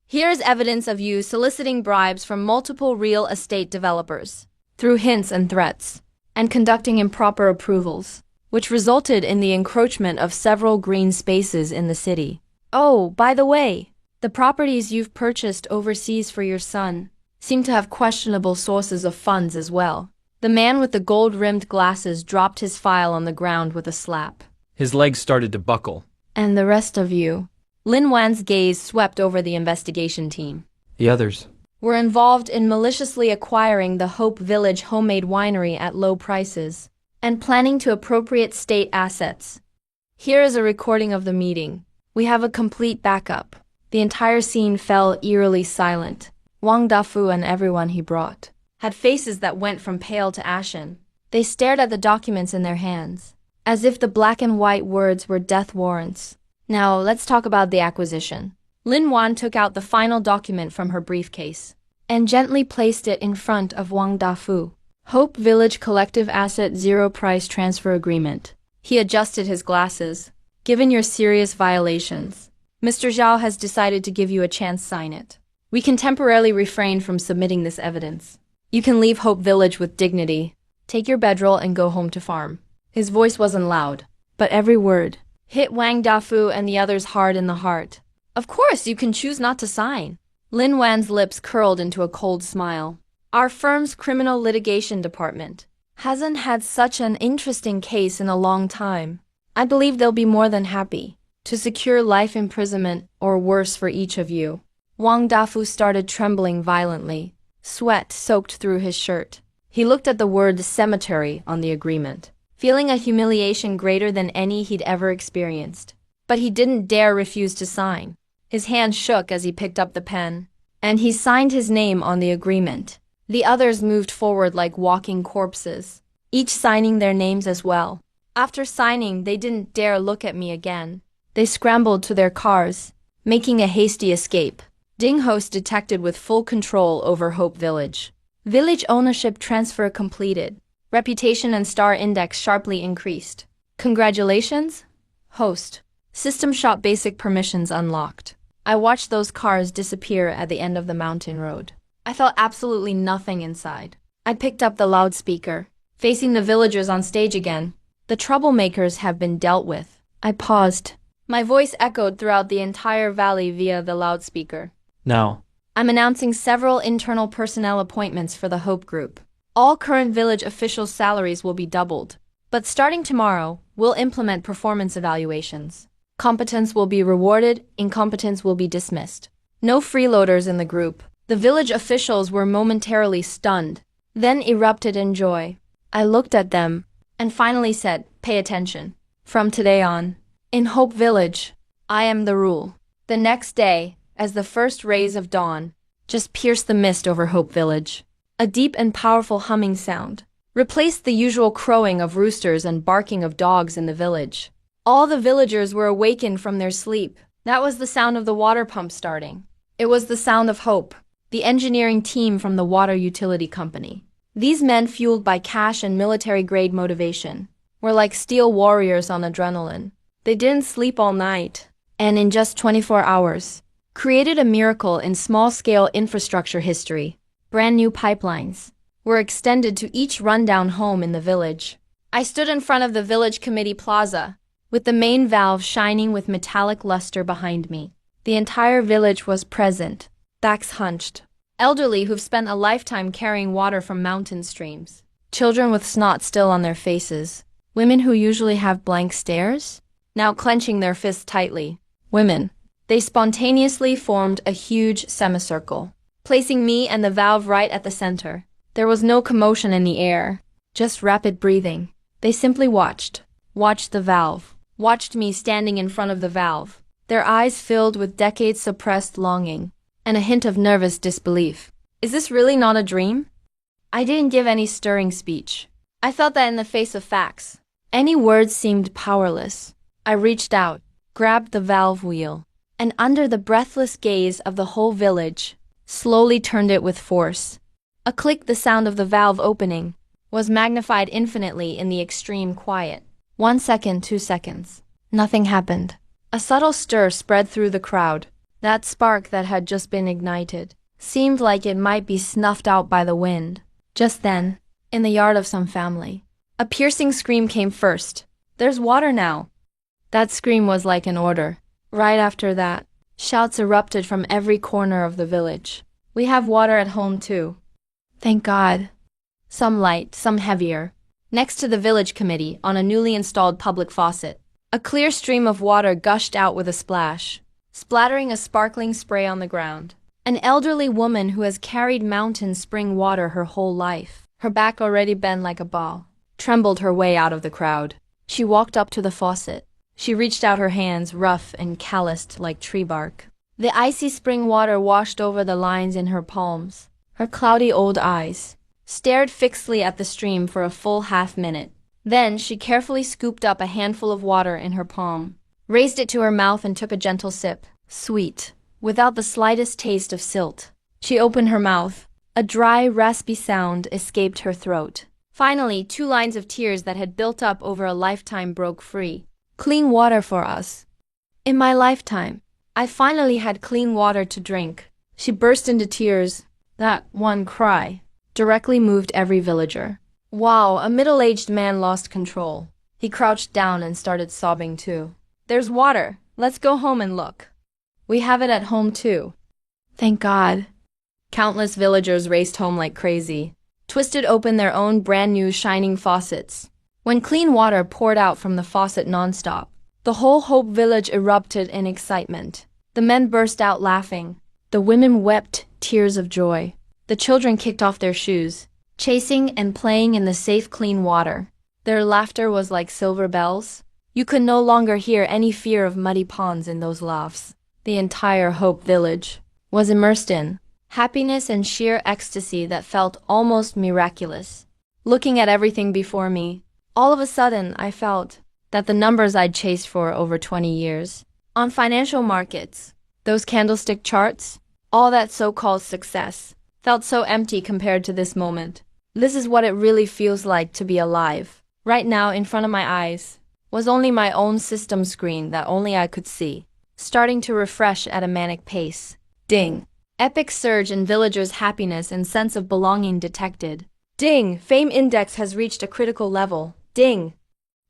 Here's evidence of you soliciting bribes from multiple real estate developers through hints and threats, and conducting improper approvals, which resulted in the encroachment of several green spaces in the city. Oh, by the way, the properties you've purchased overseas for your son seem to have questionable sources of funds as well. The man with the gold-rimmed glasses dropped his file on the ground with a slap. His legs started to buckle. And the rest of you? Lin Wan's gaze swept over the investigation team. The others were involved in maliciously acquiring the Hope Village homemade winery at low prices and planning to appropriate state assets. Here is a recording of the meeting. We have a complete backup. The entire scene fell eerily silent. Wang Dafu and everyone he brought had faces that went from pale to ashen. They stared at the documents in their hands, as if the black and white words were death warrants. Now, let's talk about the acquisition. Lin Wan took out the final document from her briefcase and gently placed it in front of Wang Dafu. Hope Village Collective Asset Zero Price Transfer Agreement. He adjusted his glasses. Given your serious violations, Mr. Zhao has decided to give you a chance. Sign it. We can temporarily refrain from submitting this evidence. You can leave Hope Village with dignity. Take your bedroll and go home to farm. His voice wasn't loud, but every word hit Wang Dafu and the others hard in the heart. Of course, you can choose not to sign. Lin Wan's lips curled into a cold smile. Our firm's criminal litigation department hasn't had such an interesting case in a long time. I believe they'll be more than happy to secure life imprisonment or worse for each of you. Wang Dafu started trembling violently. Sweat soaked through his shirt. He looked at the word cemetery on the agreement, feeling a humiliation greater than any he'd ever experienced. But he didn't dare refuse to sign. His hand shook as he picked up the pen, and he signed his name on the agreement. The others moved forward like walking corpses, each signing their names as well. After signing, they didn't dare look at me again. They scrambled to their cars, making a hasty escape. Ding Host detected with full control over Hope Village. Village ownership transfer completed. Reputation and star index sharply increased. Congratulations, Host. System shop basic permissions unlocked. I watched those cars disappear at the end of the mountain road. I felt absolutely nothing inside. I picked up the loudspeaker, facing the villagers on stage again. The troublemakers have been dealt with. I paused. My voice echoed throughout the entire valley via the loudspeaker. Now, I'm announcing several internal personnel appointments for the Hope Group. All current village officials' salaries will be doubled. But starting tomorrow, we'll implement performance evaluations. Competence will be rewarded, incompetence will be dismissed. No freeloaders in the group. The village officials were momentarily stunned, then erupted in joy. I looked at them and finally said, pay attention. From today on, in Hope Village, I am the rule. The next day, as the first rays of dawn just pierced the mist over Hope Village, a deep and powerful humming sound replaced the usual crowing of roosters and barking of dogs in the village. All the villagers were awakened from their sleep. That was the sound of the water pump starting. It was the sound of Hope, the engineering team from the water utility company. These men, fueled by cash and military-grade motivation, were like steel warriors on adrenaline. They didn't sleep all night, and in just 24 hours, created a miracle in small-scale infrastructure history. Brand new pipelines were extended to each rundown home in the village. I stood in front of the village committee plaza, with the main valve shining with metallic luster behind me. The entire village was present, backs hunched. Elderly who've spent a lifetime carrying water from mountain streams. Children with snot still on their faces. Women who usually have blank stares, now clenching their fists tightly. Women. They spontaneously formed a huge semicircle, placing me and the valve right at the center. There was no commotion in the air, just rapid breathing. They simply watched the valve, watched me standing in front of the valve, their eyes filled with decades-suppressed longing and a hint of nervous disbelief. Is this really not a dream? I didn't give any stirring speech. I felt that in the face of facts, any words seemed powerless. I reached out, grabbed the valve wheel, and under the breathless gaze of the whole village, slowly turned it with force. A click, the sound of the valve opening, was magnified infinitely in the extreme quiet. 1 second, 2 seconds. Nothing happened. A subtle stir spread through the crowd. That spark that had just been ignited seemed like it might be snuffed out by the wind. Just then, in the yard of some family, a piercing scream came first. There's water now. That scream was like an order. Right after that, shouts erupted from every corner of the village. We have water at home too. Thank God. Some light, some heavier. Next to the village committee, on a newly installed public faucet, a clear stream of water gushed out with a splash, splattering a sparkling spray on the ground. An elderly woman who has carried mountain spring water her whole life, her back already bent like a ball, trembled her way out of the crowd. She walked up to the faucet. She reached out her hands, rough and calloused like tree bark. The icy spring water washed over the lines in her palms. Her cloudy old eyes stared fixedly at the stream for a full half-minute. Then she carefully scooped up a handful of water in her palm, raised it to her mouth and took a gentle sip. Sweet, without the slightest taste of silt. She opened her mouth, A dry, raspy sound escaped her throat. Finally, 2 lines of tears that had built up over a lifetime broke free. Clean water for us. In my lifetime, I finally had clean water to drink. She burst into tears. That one cry directly moved every villager. Wow, a middle-aged man lost control. He crouched down and started sobbing too. There's water. Let's go home and look. We have it at home too. Thank God. Countless villagers raced home like crazy, twisted open their own brand new shining faucets. When clean water poured out from the faucet nonstop, the whole Hope village erupted in excitement. The men burst out laughing. The women wept tears of joy. The children kicked off their shoes, chasing and playing in the safe clean water. Their laughter was like silver bells. You could no longer hear any fear of muddy ponds in those laughs. The entire Hope village was immersed in happiness and sheer ecstasy that felt almost miraculous. Looking at everything before me, all of a sudden I felt that the numbers I'd chased for over 20 years, on financial markets, those candlestick charts, all that so-called success, felt so empty compared to this moment. This is what it really feels like to be alive. Right now, in front of my eyes, was only my own system screen that only I could see, starting to refresh at a manic pace. Ding! Epic surge in villagers' happiness and sense of belonging detected. Ding! Fame index has reached a critical level. Ding!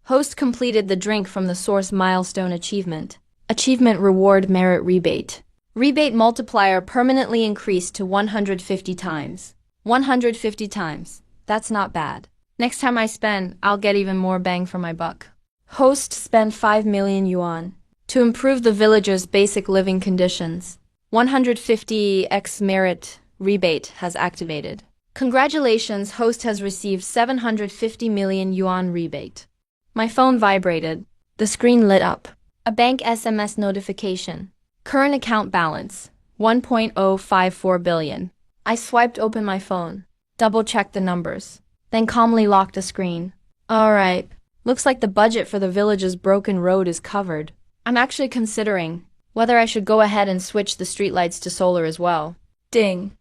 Host completed the drink from the source milestone achievement. Achievement reward merit rebate. Rebate multiplier permanently increased to 150 times. 150 times. That's not bad. Next time I spend, I'll get even more bang for my buck. Host spent 5 million yuan to improve the villagers' basic living conditions. 150x merit rebate has activated. Congratulations, host has received 750 million yuan rebate. My phone vibrated. The screen lit up. A bank SMS notification. Current account balance, 1.054 billion. I swiped open my phone, double-checked the numbers, then calmly locked the screen. Alright, looks like the budget for the village's broken road is covered. I'm actually considering whether I should go ahead and switch the streetlights to solar as well. Ding.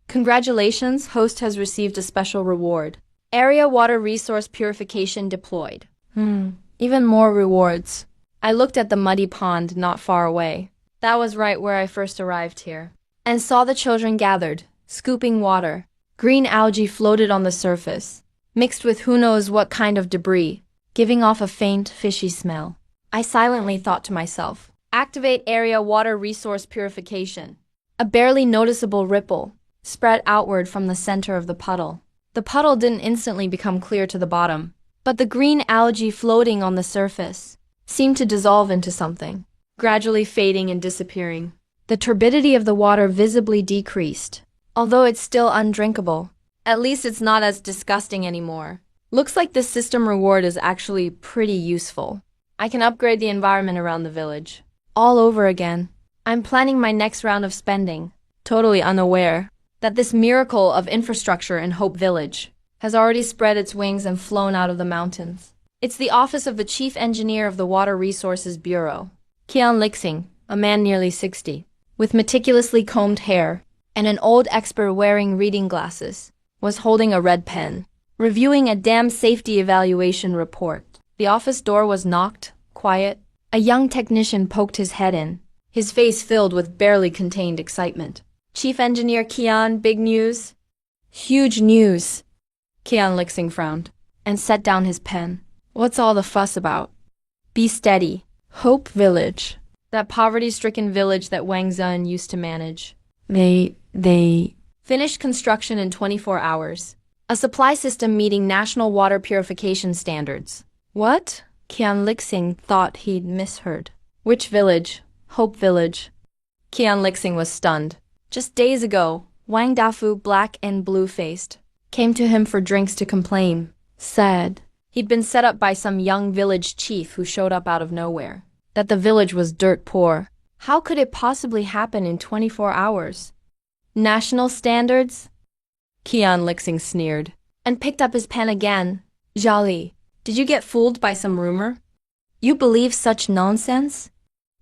Congratulations, host has received a special reward. Area water resource purification deployed. Even more rewards. I looked at the muddy pond not far away. That was right where I first arrived here. And saw the children gathered, scooping water. Green algae floated on the surface, mixed with who knows what kind of debris, giving off a faint, fishy smell. I silently thought to myself, activate area water resource purification. A barely noticeable ripple spread outward from the center of the puddle. The puddle didn't instantly become clear to the bottom, but the green algae floating on the surface seemed to dissolve into something, gradually fading and disappearing. The turbidity of the water visibly decreased. Although it's still undrinkable, at least it's not as disgusting anymore. Looks like this system reward is actually pretty useful. I can upgrade the environment around the village. All over again. I'm planning my next round of spending, totally unaware that this miracle of infrastructure in Hope Village has already spread its wings and flown out of the mountains. It's the office of the chief engineer of the Water Resources Bureau, Qian Lixing, a man nearly 60, with meticulously combed hair and an old expert wearing reading glasses, was holding a red pen, reviewing a dam safety evaluation report. The office door was knocked, quiet. A young technician poked his head in, his face filled with barely contained excitement. Chief Engineer Qian, big news? Huge news. Qian Lixing frowned and set down his pen. What's all the fuss about? Be steady. Hope Village. That poverty-stricken village that Wang Zun used to manage. They finished construction in 24 hours. A supply system meeting national water purification standards. What? Qian Lixing thought he'd misheard. Which village? Hope Village. Qian Lixing was stunned. Just days ago, Wang Dafu, black and blue-faced, came to him for drinks to complain. Said he'd been set up by some young village chief who showed up out of nowhere. That the village was dirt poor. How could it possibly happen in 24 hours? National standards? Qian Lixing sneered and picked up his pen again. Jolly, did you get fooled by some rumor? You believe such nonsense?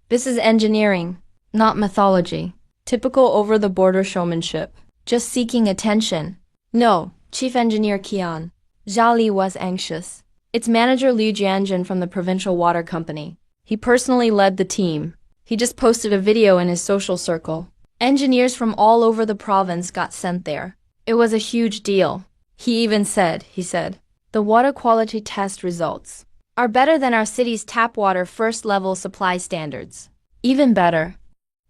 This is engineering, not mythology. Typical over-the-border showmanship. Just seeking attention. No, Chief Engineer Qian. Zhao Li was anxious. It's manager Liu Jianjun from the Provincial Water Company. He personally led the team. He just posted a video in his social circle. Engineers from all over the province got sent there. It was a huge deal. He said, the water quality test results are better than our city's tap water first-level supply standards. Even better.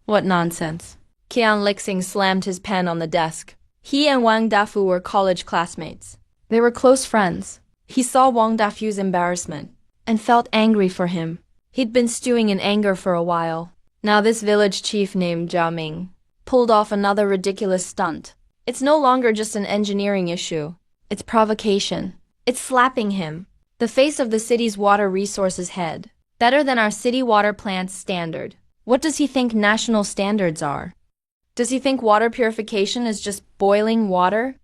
What nonsense. Qian Lixing slammed his pen on the desk. He and Wang Dafu were college classmates. They were close friends. He saw Wang Dafu's embarrassment and felt angry for him. He'd been stewing in anger for a while. Now this village chief named Zhao Ming pulled off another ridiculous stunt. It's no longer just an engineering issue. It's provocation. It's slapping him, the face of the city's water resources head. Better than our city water plant's standard. What does he think national standards are? Does he think water purification is just boiling water?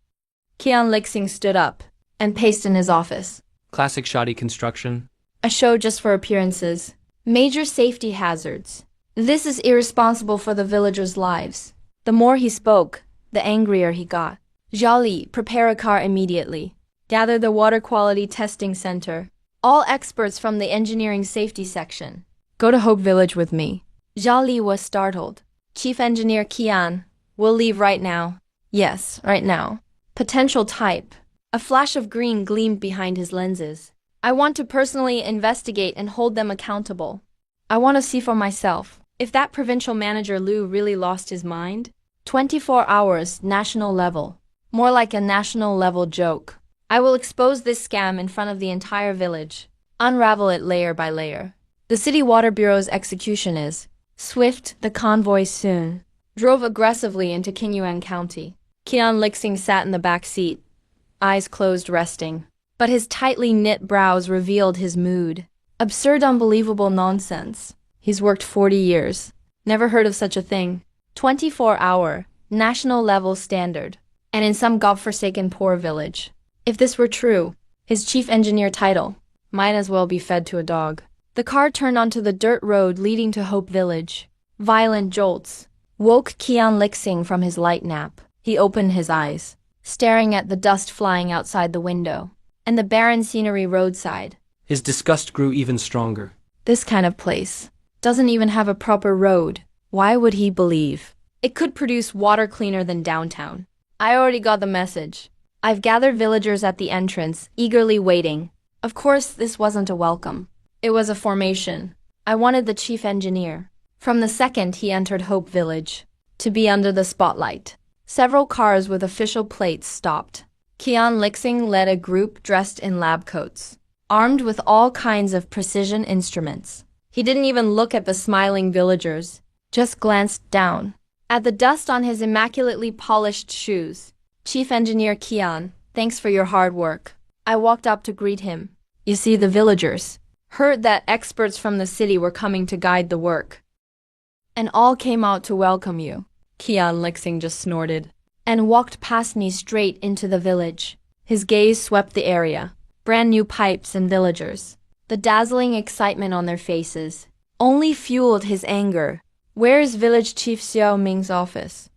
Qian Lixing stood up and paced in his office. Classic shoddy construction. A show just for appearances. Major safety hazards. This is irresponsible for the villagers' lives. The more he spoke, the angrier he got. Zhao Li, prepare a car immediately. Gather the water quality testing center. All experts from the engineering safety section. Go to Hope Village with me. Zhao Li was startled. Chief Engineer Qian, we'll leave right now. Yes, right now. Potential type. A flash of green gleamed behind his lenses. I want to personally investigate and hold them accountable. I want to see for myself if that provincial manager Liu really lost his mind. 24 hours, national level. More like a national level joke. I will expose this scam in front of the entire village. Unravel it layer by layer. The City Water Bureau's execution is swift. The convoy soon drove aggressively into Qingyuan County. Qian Lixing sat in the back seat, eyes closed resting. But his tightly knit brows revealed his mood. Absurd, unbelievable nonsense. He's worked 40 years. Never heard of such a thing. 24-hour, national level standard. And in some godforsaken poor village. If this were true, his chief engineer title might as well be fed to a dog. The car turned onto the dirt road leading to Hope Village. Violent jolts woke Qian Lixing from his light nap. He opened his eyes, staring at the dust flying outside the window and the barren scenery roadside. His disgust grew even stronger. This kind of place doesn't even have a proper road. Why would he believe it could produce water cleaner than downtown? I already got the message. I've gathered villagers at the entrance, eagerly waiting. Of course, this wasn't a welcome. It was a formation. I wanted the chief engineer, from the second he entered Hope Village, to be under the spotlight. Several cars with official plates stopped. Qian Lixing led a group dressed in lab coats, armed with all kinds of precision instruments. He didn't even look at the smiling villagers, just glanced down at the dust on his immaculately polished shoes. Chief Engineer Qian, thanks for your hard work. I walked up to greet him. You see, the villagers heard that experts from the city were coming to guide the work, and all came out to welcome you. Qian Lixing just snorted and walked past me straight into the village. His gaze swept the area. Brand new pipes and villagers. The dazzling excitement on their faces only fueled his anger. Where is Village Chief Xiao Ming's office?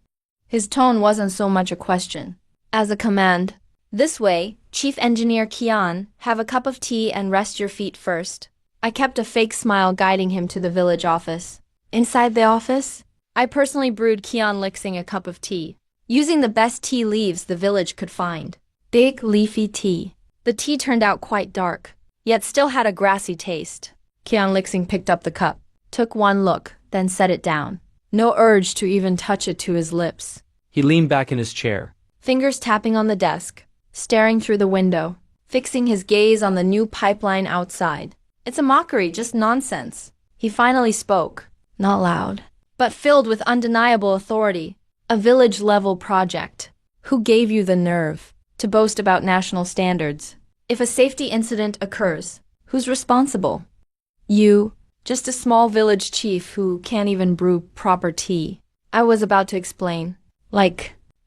His tone wasn't so much a question as a command. This way, Chief Engineer Qian, have a cup of tea and rest your feet first. I kept a fake smile guiding him to the village office. Inside the office, I personally brewed Qian Lixing a cup of tea, using the best tea leaves the village could find. Big leafy tea. The tea turned out quite dark, yet still had a grassy taste. Qian Lixing picked up the cup, took one look, then set it down. No urge to even touch it to his lips. He leaned back in his chair, fingers tapping on the desk, staring through the window, fixing his gaze on the new pipeline outside. It's a mockery, just nonsense. He finally spoke, not loud, but filled with undeniable authority. A village-level project. Who gave you the nerve to boast about national standards? If a safety incident occurs, who's responsible? You, just a small village chief who can't even brew proper tea. I was about to explain.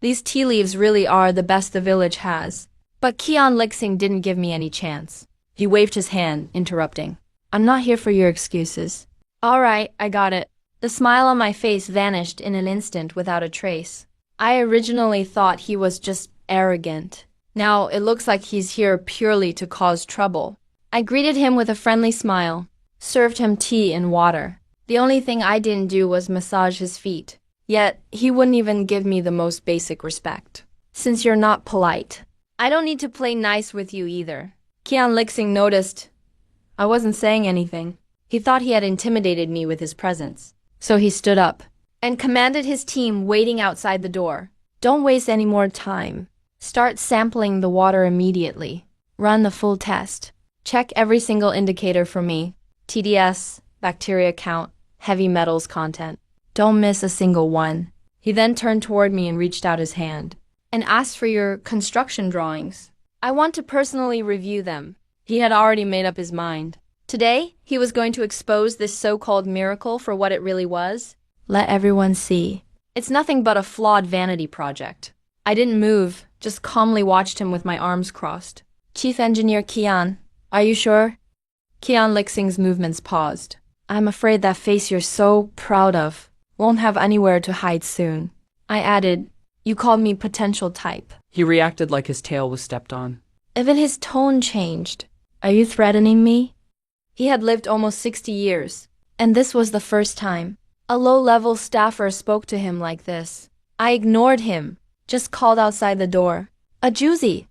These tea leaves really are the best the village has. But Qian Lixing didn't give me any chance. He waved his hand, interrupting. I'm not here for your excuses. All right, I got it. The smile on my face vanished in an instant without a trace. I originally thought he was just arrogant. Now it looks like he's here purely to cause trouble. I greeted him with a friendly smile, served him tea and water. The only thing I didn't do was massage his feet. Yet, he wouldn't even give me the most basic respect. Since you're not polite, I don't need to play nice with you either. Qian Lixing noticed I wasn't saying anything. He thought he had intimidated me with his presence. So he stood up and commanded his team waiting outside the door. Don't waste any more time. Start sampling the water immediately. Run the full test. Check every single indicator for me. TDS, bacteria count, heavy metals content. Don't miss a single one. He then turned toward me and reached out his hand and asked for your construction drawings. I want to personally review them. He had already made up his mind. Today, he was going to expose this so-called miracle for what it really was. Let everyone see. It's nothing but a flawed vanity project. I didn't move, just calmly watched him with my arms crossed. Chief Engineer Qian, are you sure? Qian Lixing's movements paused. I'm afraid that face you're so proud of won't have anywhere to hide soon. I added, you called me potential type. He reacted like his tail was stepped on. Even his tone changed. Are you threatening me? He had lived almost 60 years, and this was the first time a low-level staffer spoke to him like this. I ignored him, just called outside the door. A juicy.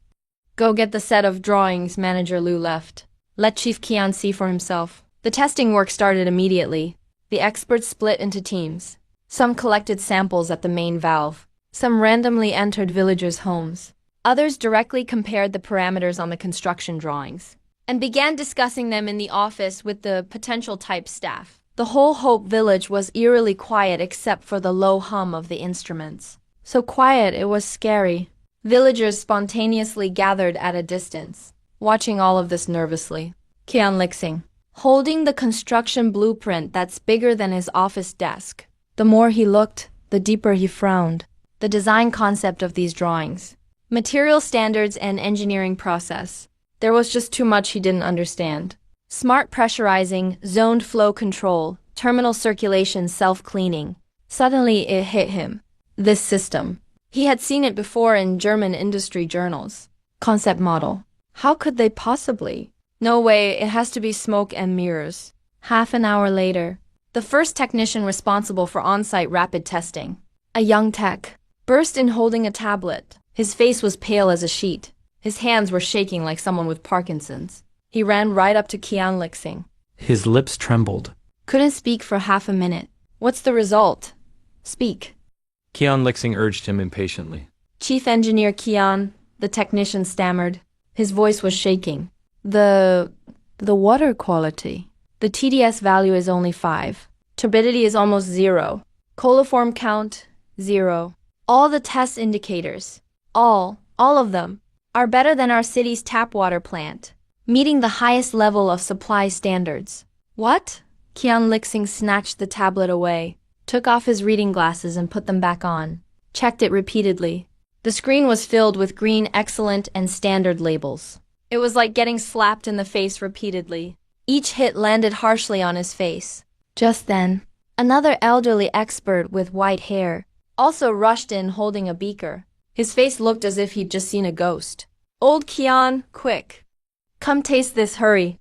Go get the set of drawings, Manager Liu left. Let Chief Qian see for himself. The testing work started immediately. The experts split into teams. Some collected samples at the main valve. Some randomly entered villagers' homes. Others directly compared the parameters on the construction drawings and began discussing them in the office with the potential type staff. The whole Hope village was eerily quiet except for the low hum of the instruments. So quiet it was scary. Villagers spontaneously gathered at a distance, watching all of this nervously. Qian Lixing, holding the construction blueprint that's bigger than his office desk. The more he looked, the deeper he frowned. The design concept of these drawings, material standards and engineering process. There was just too much he didn't understand. Smart pressurizing, zoned flow control, terminal circulation self-cleaning. Suddenly it hit him. This system. He had seen it before in German industry journals. Concept model. How could they possibly? No way, it has to be smoke and mirrors. Half an hour later, the first technician responsible for on-site rapid testing, a young tech, burst in holding a tablet. His face was pale as a sheet. His hands were shaking like someone with Parkinson's. He ran right up to Qian Lixing. His lips trembled. Couldn't speak for half a minute. What's the result? Speak. Qian Lixing urged him impatiently. Chief Engineer Qian, the technician stammered. His voice was shaking. The water quality. The TDS value is only 5. Turbidity is almost 0. Coliform count, 0. All the test indicators, all of them, are better than our city's tap water plant, meeting the highest level of supply standards. What? Qian Lixing snatched the tablet away, took off his reading glasses and put them back on, checked it repeatedly. The screen was filled with green excellent and standard labels. It was like getting slapped in the face repeatedly. Each hit landed harshly on his face. Just then, another elderly expert with white hair also rushed in holding a beaker. His face looked as if he'd just seen a ghost. Old Qian, quick. Come taste this, hurry.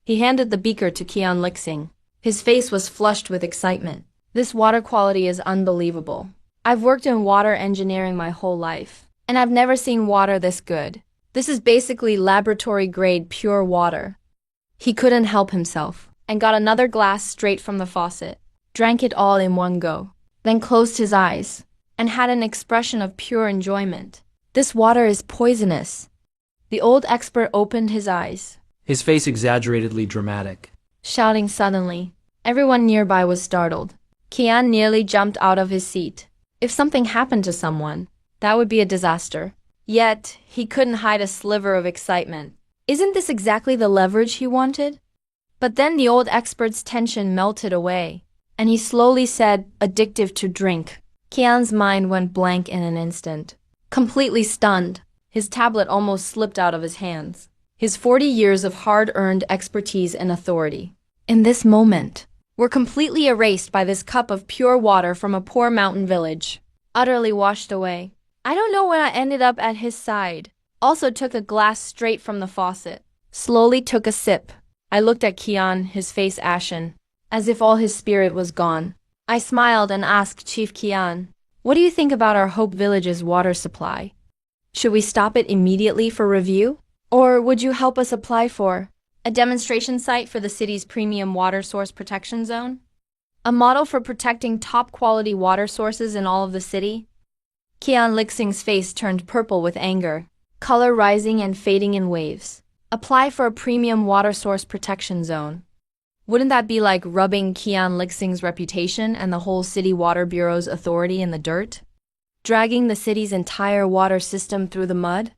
He handed the beaker to Qian Lixing. His face was flushed with excitement. This water quality is unbelievable. I've worked in water engineering my whole life, and I've never seen water this good. This is basically laboratory-grade pure water. He couldn't help himself, and got another glass straight from the faucet, drank it all in one go, then closed his eyes, and had an expression of pure enjoyment. This water is poisonous. The old expert opened his eyes, His face exaggeratedly dramatic. shouting suddenly. Everyone nearby was startled. Qian nearly jumped out of his seat. If something happened to someone, that would be a disaster. Yet, he couldn't hide a sliver of excitement. Isn't this exactly the leverage he wanted? But then the old expert's tension melted away, and he slowly said, addictive to drink. Qian's mind went blank in an instant. Completely stunned, his tablet almost slipped out of his hands. His 40 years of hard-earned expertise and authority, in this moment, were completely erased by this cup of pure water from a poor mountain village. utterly washed away. I don't know when I ended up at his side. Also took a glass straight from the faucet. Slowly took a sip. I looked at Kian, his face ashen, as if all his spirit was gone. I smiled and asked Chief Kian, "What do you think about our Hope Village's water supply? Should we stop it immediately for review? Or would you help us apply for a demonstration site for the city's premium water source protection zone? A model for protecting top-quality water sources in all of the city?" Kian Lixing's face turned purple with anger, color rising and fading in waves. Apply for a premium water source protection zone. Wouldn't that be like rubbing Kian Lixing's reputation and the whole City Water Bureau's authority in the dirt? Dragging the city's entire water system through the mud?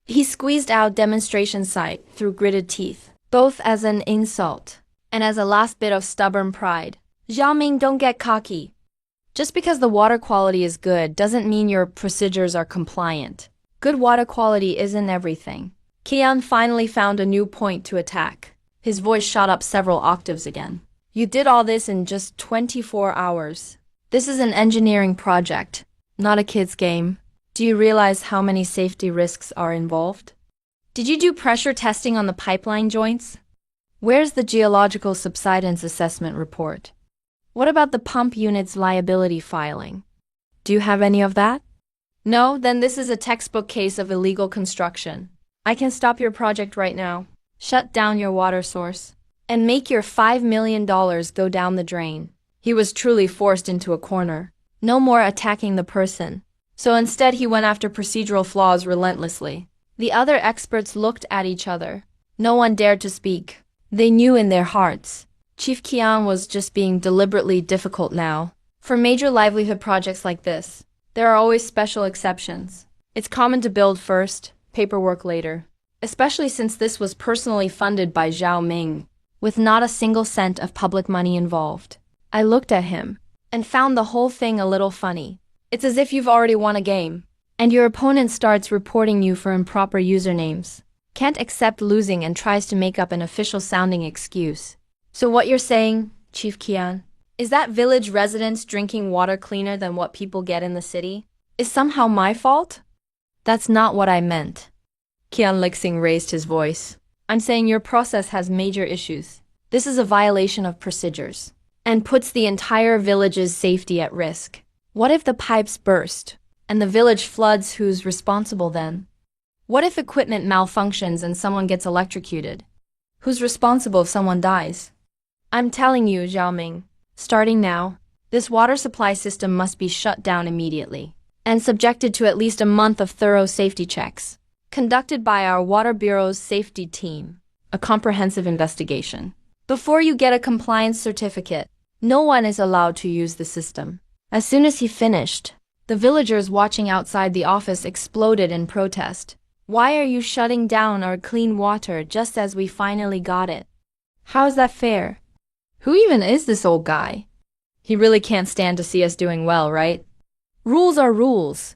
He squeezed out demonstration site through gritted teeth, both as an insult and as a last bit of stubborn pride. Zhao Ming, don't get cocky. Just because the water quality is good doesn't mean your procedures are compliant. Good water quality isn't everything. Kian finally found a new point to attack. His voice shot up several octaves again. You did all this in just 24 hours. This is an engineering project, not a kid's game. Do you realize how many safety risks are involved? Did you do pressure testing on the pipeline joints? Where's the geological subsidence assessment report? What about the pump unit's liability filing? Do you have any of that? No, then this is a textbook case of illegal construction. I can stop your project right now, shut down your water source, and make your $5 million go down the drain. He was truly forced into a corner. No more attacking the person. So instead he went after procedural flaws relentlessly. The other experts looked at each other. No one dared to speak. They knew in their hearts Chief Kian was just being deliberately difficult now. For major livelihood projects like this, there are always special exceptions. It's common to build first, paperwork later, especially since this was personally funded by Zhao Ming, with not a single cent of public money involved. I looked at him and found the whole thing a little funny. It's as if you've already won a game, and your opponent starts reporting you for improper usernames, can't accept losing and tries to make up an official-sounding excuse. So what you're saying, Chief Kian, is that village residents drinking water cleaner than what people get in the city is somehow my fault? That's not what I meant. Kian Lixing raised his voice. I'm saying your process has major issues. This is a violation of procedures and puts the entire village's safety at risk. What if the pipes burst and the village floods? Who's responsible then? What if equipment malfunctions and someone gets electrocuted? Who's responsible if someone dies? I'm telling you, Zhao Ming, starting now, this water supply system must be shut down immediately and subjected to at least a month of thorough safety checks, conducted by our Water Bureau's safety team, a comprehensive investigation. Before you get a compliance certificate, no one is allowed to use the system. As soon as he finished, the villagers watching outside the office exploded in protest. Why are you shutting down our clean water just as we finally got it? How is that fair? Who even is this old guy? He really can't stand to see us doing well, right? Rules are rules.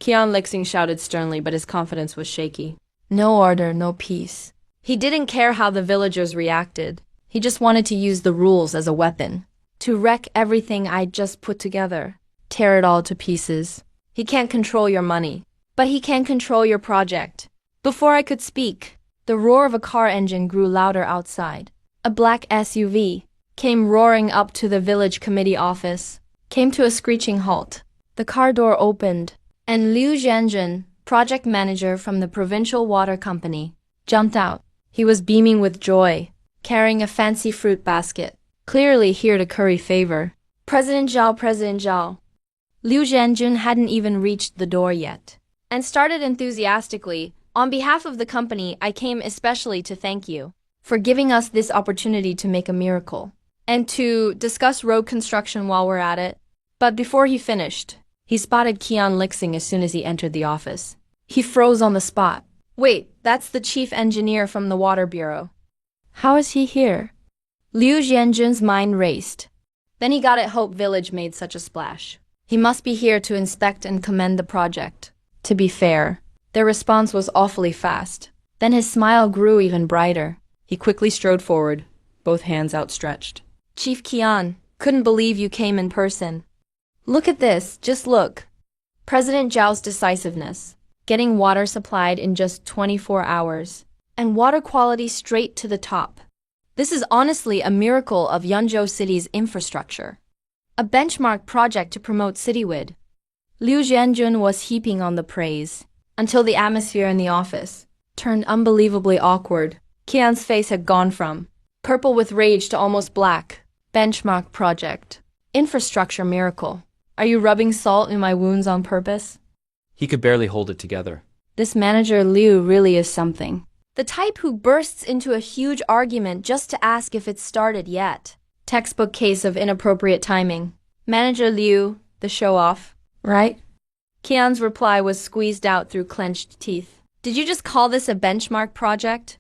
Kian Lixing shouted sternly, but his confidence was shaky. No order, no peace. He didn't care how the villagers reacted. He just wanted to use the rules as a weapon, to wreck everything I'd just put together, tear it all to pieces. He can't control your money, but he can control your project. Before I could speak, the roar of a car engine grew louder outside. A black SUV came roaring up to the village committee office, came to a screeching halt. The car door opened, and Liu Zhenjun, project manager from the provincial water company, jumped out. He was beaming with joy, carrying a fancy fruit basket, clearly here to curry favor. President Zhao, President Zhao. Liu Zhenjun hadn't even reached the door yet, and started enthusiastically, on behalf of the company, I came especially to thank you for giving us this opportunity to make a miracle, and to discuss road construction while we're at it. But before he finished, he spotted Kian Lixing as soon as he entered the office. He froze on the spot. Wait, that's the chief engineer from the Water Bureau. How is he here? Liu Zhenjun's mind raced. Then he got it. Hope Village made such a splash. He must be here to inspect and commend the project. To be fair, their response was awfully fast. Then his smile grew even brighter. He quickly strode forward, both hands outstretched. Chief Kian, couldn't believe you came in person. Look at this, just look. President Zhao's decisiveness, getting water supplied in just 24 hours, and water quality straight to the top. This is honestly a miracle of Yangzhou City's infrastructure. A benchmark project to promote citywide. Liu Zhanjun was heaping on the praise, until the atmosphere in the office turned unbelievably awkward. Qian's face had gone from purple with rage to almost black. Benchmark project. Infrastructure miracle. Are you rubbing salt in my wounds on purpose? He could barely hold it together. This manager Liu really is something. The type who bursts into a huge argument just to ask if it's started yet. Textbook case of inappropriate timing. Manager Liu, the show-off, right? Qian's reply was squeezed out through clenched teeth. Did you just call this a benchmark project?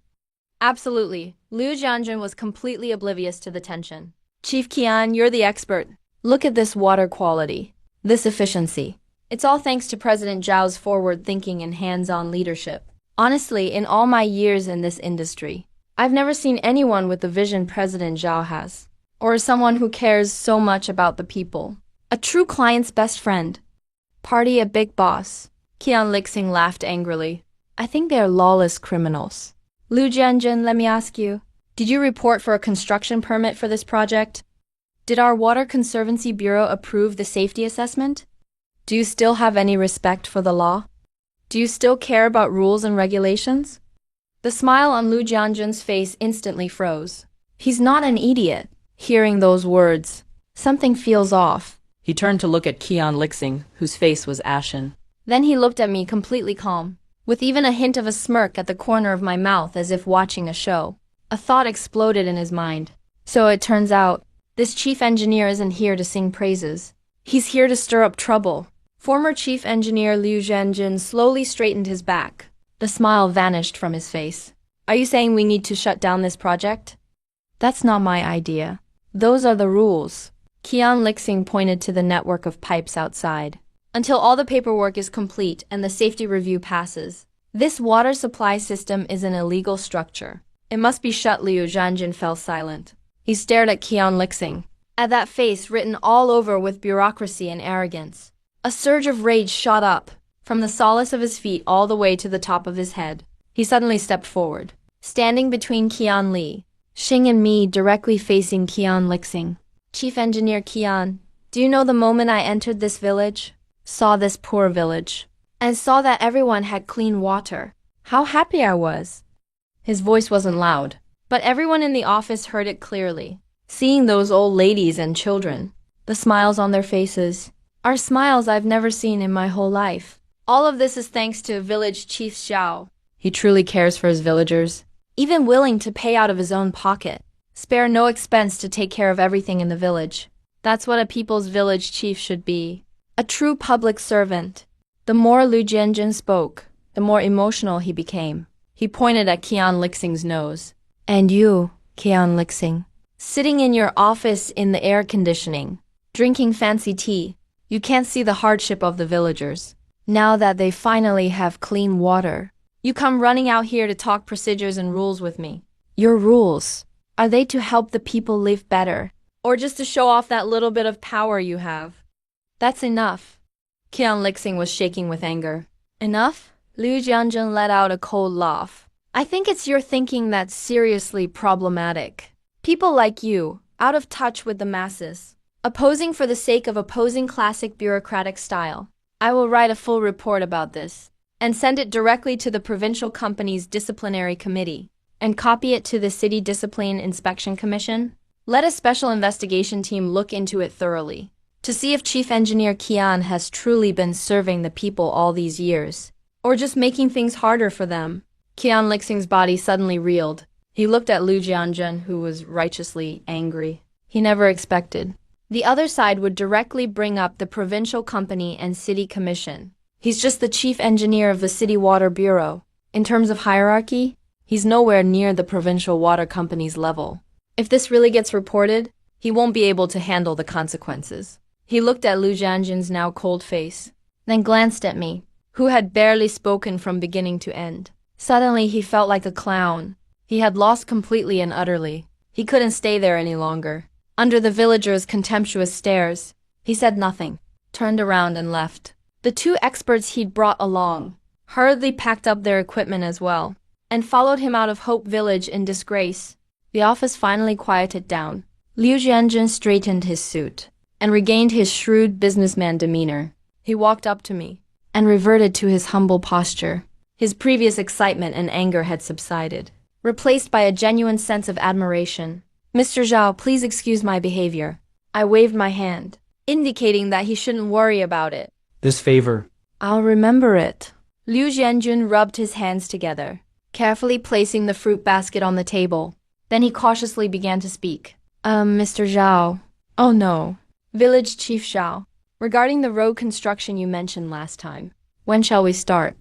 Absolutely. Liu Zhanjun was completely oblivious to the tension. Chief Qian, you're the expert. Look at this water quality, this efficiency. It's all thanks to President Zhao's forward thinking and hands-on leadership. Honestly, in all my years in this industry, I've never seen anyone with the vision President Zhao has, or someone who cares so much about the people. A true client's best friend. Party a big boss. Qian Lixing laughed angrily. I think they are lawless criminals. Liu Zhanjun, let me ask you, did you report for a construction permit for this project? Did our Water Conservancy Bureau approve the safety assessment? Do you still have any respect for the law? Do you still care about rules and regulations? The smile on Liu Zhanjun's face instantly froze. He's not an idiot. Hearing those words, something feels off. He turned to look at Qian Lixing, whose face was ashen. Then he looked at me completely calm, with even a hint of a smirk at the corner of my mouth as if watching a show. A thought exploded in his mind. So it turns out, this chief engineer isn't here to sing praises. He's here to stir up trouble. Former chief engineer Liu Zhanjun slowly straightened his back. The smile vanished from his face. Are you saying we need to shut down this project? That's not my idea. Those are the rules. Qian Lixing pointed to the network of pipes outside. Until all the paperwork is complete and the safety review passes, this water supply system is an illegal structure. It must be shut. Liu Zhanjun fell silent. He stared at Qian Lixing, at that face written all over with bureaucracy and arrogance. A surge of rage shot up, from the solace of his feet all the way to the top of his head. He suddenly stepped forward, standing between Qian Li, Xing and me, directly facing Qian Lixing. Chief Engineer Qian, do you know the moment I entered this village, saw this poor village, and saw that everyone had clean water, how happy I was? His voice wasn't loud, but everyone in the office heard it clearly. Seeing those old ladies and children, the smiles on their faces, are smiles I've never seen in my whole life. All of this is thanks to Village Chief Xiao. He truly cares for his villagers, even willing to pay out of his own pocket, spare no expense to take care of everything in the village. That's what a people's village chief should be. A true public servant. The more Liu Zhanjun spoke, the more emotional he became. He pointed at Qian Lixing's nose. And you, Qian Lixing, sitting in your office in the air conditioning, drinking fancy tea, you can't see the hardship of the villagers. Now that they finally have clean water, you come running out here to talk procedures and rules with me. Your rules, are they to help the people live better, or just to show off that little bit of power you have? That's enough. Qian Lixing was shaking with anger. Enough? Liu Zhanjun let out a cold laugh. I think it's your thinking that's seriously problematic. People like you, out of touch with the masses, opposing for the sake of opposing classic bureaucratic style. I will write a full report about this, and send it directly to the provincial company's disciplinary committee, and copy it to the City Discipline Inspection Commission. Let a special investigation team look into it thoroughly, to see if Chief Engineer Qian has truly been serving the people all these years, or just making things harder for them. Qian Lixing's body suddenly reeled. He looked at Liu Zhanjun, who was righteously angry. He never expected the other side would directly bring up the provincial company and city commission. He's just the chief engineer of the City Water Bureau. In terms of hierarchy, he's nowhere near the provincial water company's level. If this really gets reported, he won't be able to handle the consequences. He looked at Liu Zhanjun's now cold face, then glanced at me, who had barely spoken from beginning to end. Suddenly, he felt like a clown. He had lost completely and utterly. He couldn't stay there any longer. Under the villagers' contemptuous stares, he said nothing, turned around and left. The two experts he'd brought along hurriedly packed up their equipment as well and followed him out of Hope Village in disgrace. The office finally quieted down. Liu Jianjun straightened his suit and regained his shrewd businessman demeanor. He walked up to me and reverted to his humble posture. His previous excitement and anger had subsided, replaced by a genuine sense of admiration. "Mr. Zhao, please excuse my behavior." I waved my hand, indicating that he shouldn't worry about it. This favor. "I'll remember it." Liu Jianjun rubbed his hands together, carefully placing the fruit basket on the table. Then he cautiously began to speak. Mr. Zhao. Oh no. Village Chief Zhao. Regarding the road construction you mentioned last time, when shall we start?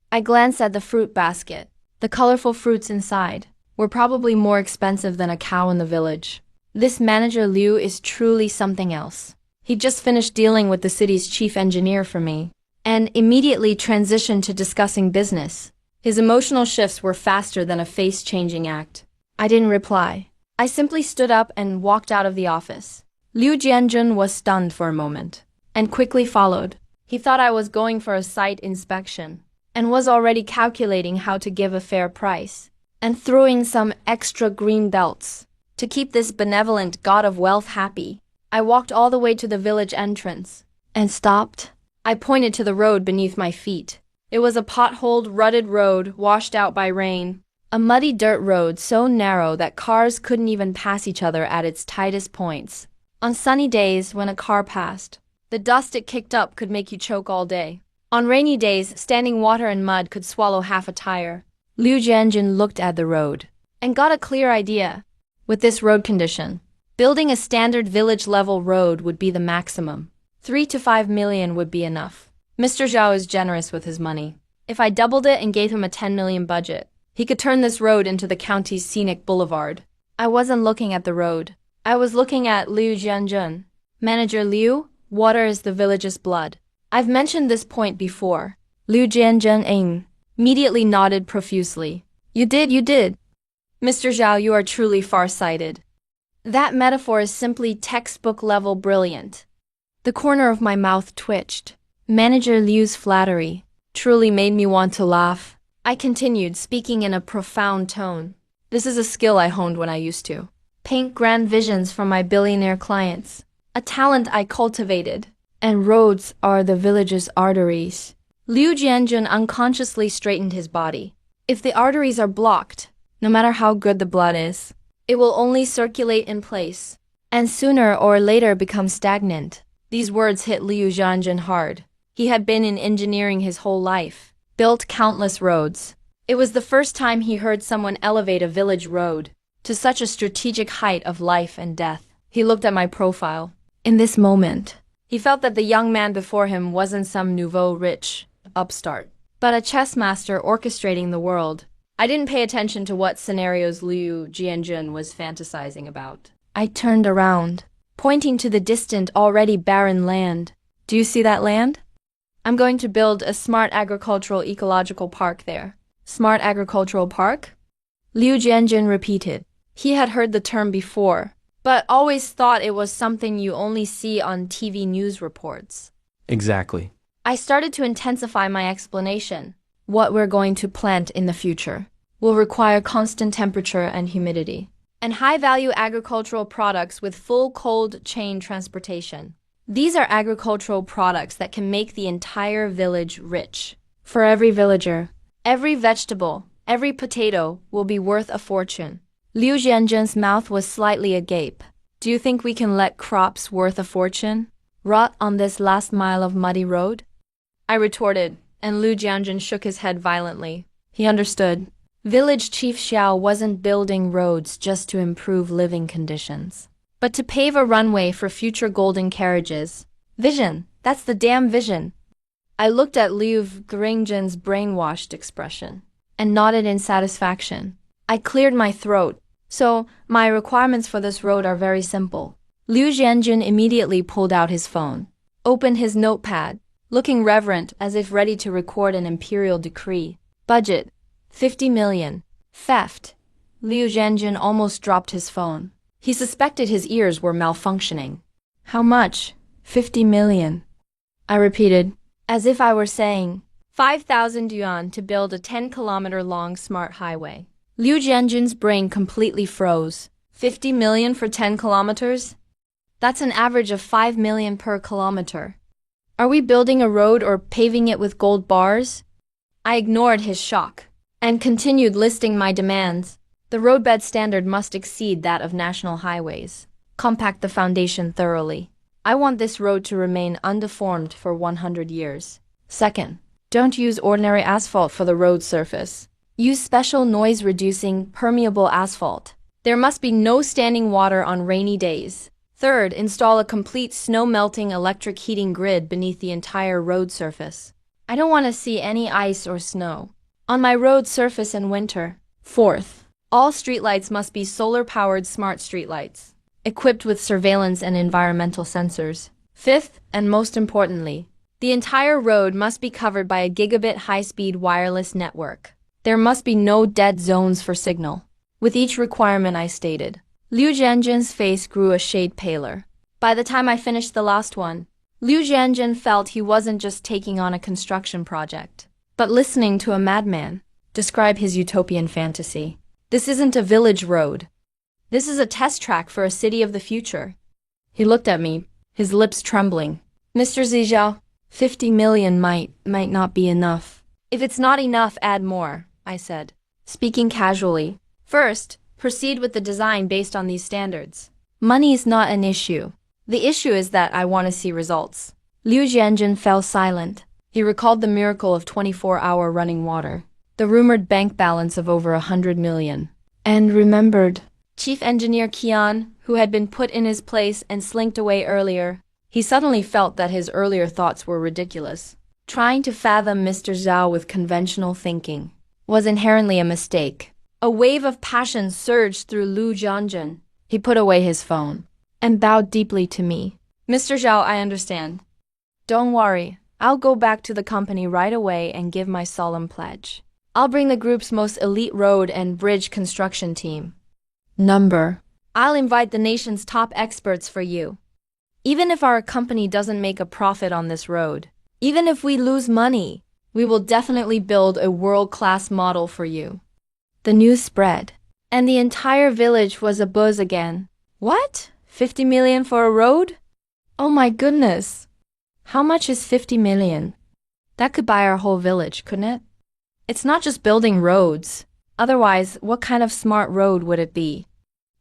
I glanced at the fruit basket. The colorful fruits inside were probably more expensive than a cow in the village. This manager Liu is truly something else. He just finished dealing with the city's chief engineer for me, and immediately transitioned to discussing business. His emotional shifts were faster than a face-changing act. I didn't reply. I simply stood up and walked out of the office. Liu Jianjun was stunned for a moment, and quickly followed. He thought I was going for a site inspection, and was already calculating how to give a fair price, and throwing some extra green belts to keep this benevolent god of wealth happy. I walked all the way to the village entrance, and stopped. I pointed to the road beneath my feet. It was a potholed, rutted road washed out by rain. A muddy dirt road so narrow that cars couldn't even pass each other at its tightest points. On sunny days, when a car passed, the dust it kicked up could make you choke all day. On rainy days, standing water and mud could swallow half a tire. Liu Jianjun looked at the road and got a clear idea. With this road condition, building a standard village-level road would be the maximum. 3 to 5 million would be enough. Mr. Zhao is generous with his money. If I doubled it and gave him a 10 million budget, he could turn this road into the county's scenic boulevard. I wasn't looking at the road. I was looking at Liu Jianjun. Manager Liu, water is the village's blood. I've mentioned this point before. Liu Jianjun immediately nodded profusely. You did. Mr. Zhao, you are truly far-sighted. That metaphor is simply textbook-level brilliant. The corner of my mouth twitched. Manager Liu's flattery truly made me want to laugh. I continued, speaking in a profound tone. This is a skill I honed when I used to paint grand visions for my billionaire clients. A talent I cultivated. And roads are the village's arteries. Liu Jianjun unconsciously straightened his body. If the arteries are blocked, no matter how good the blood is, it will only circulate in place, and sooner or later become stagnant. These words hit Liu Jianjun hard. He had been in engineering his whole life, built countless roads. It was the first time he heard someone elevate a village road to such a strategic height of life and death. He looked at my profile. In this moment, he felt that the young man before him wasn't some nouveau rich upstart, but a chess master orchestrating the world. I didn't pay attention to what scenarios Liu Jianjun was fantasizing about. I turned around, pointing to the distant, already barren land. Do you see that land? I'm going to build a smart agricultural ecological park there. Smart agricultural park? Liu Jianjun repeated. He had heard the term before, but always thought it was something you only see on TV news reports. Exactly. I started to intensify my explanation. What we're going to plant in the future will require constant temperature and humidity, and high-value agricultural products with full cold chain transportation. These are agricultural products that can make the entire village rich. For every villager, every vegetable, every potato will be worth a fortune. Liu Jianjun's mouth was slightly agape. Do you think we can let crops worth a fortune rot on this last mile of muddy road? I retorted, and Liu Jianjun shook his head violently. He understood. Village Chief Xiao wasn't building roads just to improve living conditions, but to pave a runway for future golden carriages. Vision, that's the damn vision. I looked at Liu Jianjun's brainwashed expression and nodded in satisfaction. I cleared my throat. So, my requirements for this road are very simple. Liu Jianjun immediately pulled out his phone, opened his notepad, looking reverent as if ready to record an imperial decree. Budget, 50 million. Theft. Liu Jianjun almost dropped his phone. He suspected his ears were malfunctioning. How much? 50 million. I repeated. as if I were saying 5,000 yuan to build a 10-kilometer-long smart highway. Liu Jianjun's brain completely froze. 50 million for 10 kilometers? That's an average of 5 million per kilometer. Are we building a road or paving it with gold bars? I ignored his shock and continued listing my demands. The roadbed standard must exceed that of national highways. Compact the foundation thoroughly. I want this road to remain undeformed for 100 years. Second, don't use ordinary asphalt for the road surface. Use special noise-reducing, permeable asphalt. There must be no standing water on rainy days. Third, install a complete snow-melting electric heating grid beneath the entire road surface. I don't want to see any ice or snow on my road surface in winter. Fourth, all streetlights must be solar-powered smart streetlights, equipped with surveillance and environmental sensors. Fifth, and most importantly, the entire road must be covered by a gigabit high-speed wireless network. There must be no dead zones for signal. With each requirement I stated, Liu Jianjun's face grew a shade paler. By the time I finished the last one, Liu Jianjun felt he wasn't just taking on a construction project, but listening to a madman describe his utopian fantasy. This isn't a village road. This is a test track for a city of the future. He looked at me, his lips trembling. Mr. Zizhao, 50 million might not be enough. If it's not enough, add more, I said, speaking casually. First, proceed with the design based on these standards. Money is not an issue. The issue is that I want to see results. Liu Jianjun fell silent. He recalled the miracle of 24-hour running water, the rumored bank balance of over 100 million, and remembered Chief Engineer Qian, who had been put in his place and slinked away earlier. He suddenly felt that his earlier thoughts were ridiculous. Trying to fathom Mr. Zhao with conventional thinking was inherently a mistake. A wave of passion surged through Liu Jianjun. He put away his phone and bowed deeply to me. Mr. Zhao, I understand. Don't worry, I'll go back to the company right away and give my solemn pledge. I'll bring the group's most elite road and bridge construction team. I'll invite the nation's top experts for you. Even if our company doesn't make a profit on this road, even if we lose money, we will definitely build a world-class model for you. The news spread, and the entire village was abuzz again. What? 50 million for a road? Oh my goodness. How much is 50 million? That could buy our whole village, couldn't it? It's not just building roads. Otherwise, what kind of smart road would it be?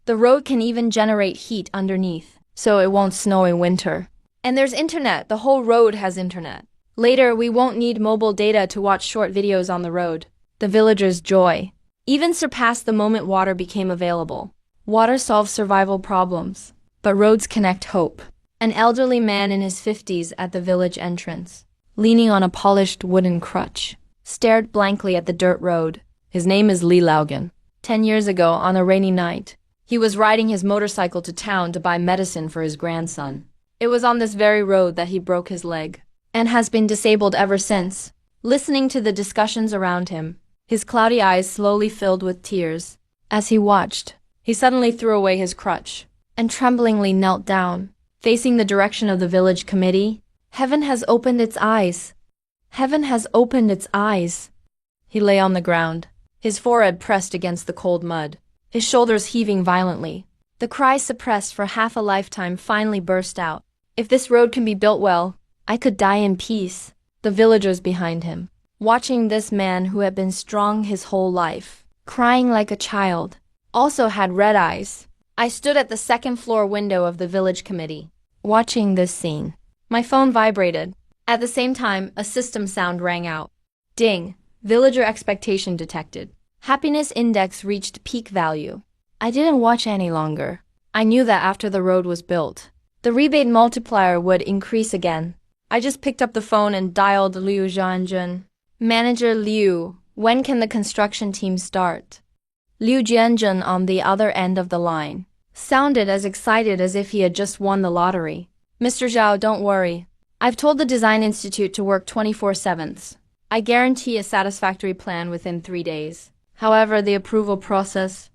The road can even generate heat underneath, so it won't snow in winter. And there's internet. The whole road has internet. Later, we won't need mobile data to watch short videos on the road. The villagers' joy even surpassed the moment water became available. Water solves survival problems, but roads connect hope. An elderly man in his 50s at the village entrance, leaning on a polished wooden crutch, stared blankly at the dirt road. His name is Li Laogan. 10 years ago, on a rainy night, he was riding his motorcycle to town to buy medicine for his grandson. It was on this very road that he broke his leg, and has been disabled ever since. Listening to the discussions around him, his cloudy eyes slowly filled with tears. As he watched, he suddenly threw away his crutch, and tremblingly knelt down, facing the direction of the village committee. Heaven has opened its eyes. Heaven has opened its eyes. He lay on the ground, his forehead pressed against the cold mud, his shoulders heaving violently. The cry suppressed for half a lifetime finally burst out. If this road can be built well, I could die in peace. The villagers behind him, watching this man who had been strong his whole life, crying like a child, also had red eyes. I stood at the second-floor window of the village committee, watching this scene. My phone vibrated. At the same time, a system sound rang out. Ding. Villager expectation detected. Happiness index reached peak value. I didn't watch any longer. I knew that after the road was built, the rebate multiplier would increase again. I just picked up the phone and dialed Liu Jianjun. Manager Liu, when can the construction team start? Liu Jianjun on the other end of the line sounded as excited as if he had just won the lottery. Mr. Zhao, don't worry. I've told the Design Institute to work 24/7. I guarantee a satisfactory plan within 3 days. However, the approval process...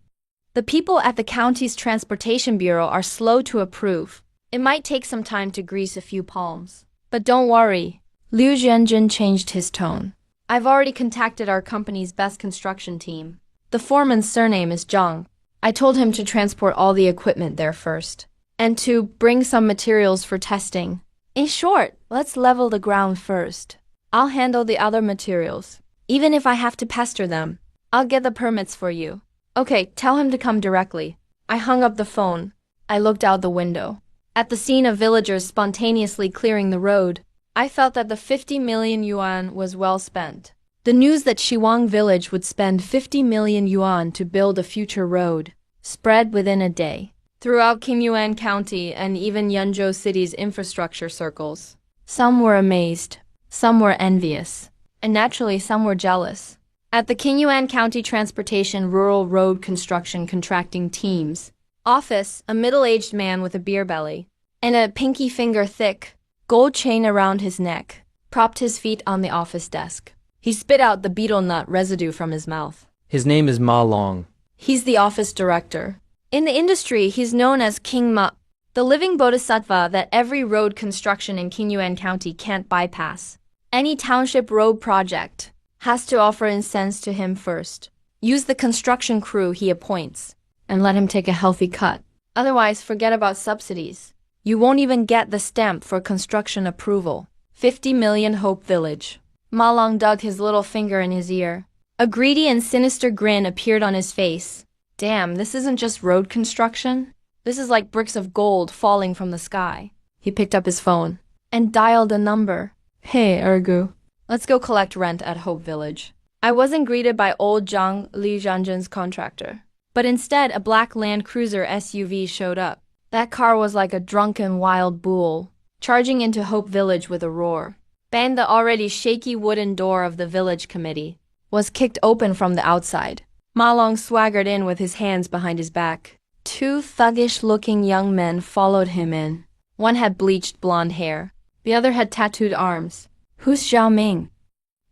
The people at the county's transportation bureau are slow to approve. It might take some time to grease a few palms. But don't worry. Liu Zhenjin changed his tone. I've already contacted our company's best construction team. The foreman's surname is Zhang. I told him to transport all the equipment there first, and to bring some materials for testing. In short, let's level the ground first. I'll handle the other materials. Even if I have to pester them, I'll get the permits for you. Okay, tell him to come directly. I hung up the phone. I looked out the window. At the scene of villagers spontaneously clearing the road, I felt that the 50 million yuan was well spent. The news that Shiwang village would spend 50 million yuan to build a future road spread within a day throughout Qingyuan County and even Yunzhou City's infrastructure circles. Some were amazed, some were envious, and naturally some were jealous. At the Qingyuan County Transportation Rural Road Construction Contracting Team's office, a middle-aged man with a beer belly and a pinky finger thick gold chain around his neck propped his feet on the office desk. He spit out the betel nut residue from his mouth. His name is Ma Long. He's the office director. In the industry, he's known as King Ma, the living bodhisattva that every road construction in Qingyuan County can't bypass. Any township road project has to offer incense to him first. Use the construction crew he appoints, and let him take a healthy cut. Otherwise, forget about subsidies. You won't even get the stamp for construction approval. 50 million Hope Village. Ma Long dug his little finger in his ear. A greedy and sinister grin appeared on his face. Damn, this isn't just road construction. This is like bricks of gold falling from the sky. He picked up his phone and dialed a number. Hey, Ergu. Let's go collect rent at Hope Village. I wasn't greeted by old Zhang Li Zhanjin's contractor, but instead a black Land Cruiser SUV showed up. That car was like a drunken wild bull, charging into Hope Village with a roar. Bang, the already shaky wooden door of the village committee was kicked open from the outside. Ma Long swaggered in with his hands behind his back. Two thuggish-looking young men followed him in. One had bleached blonde hair. The other had tattooed arms. Who's Xiao Ming?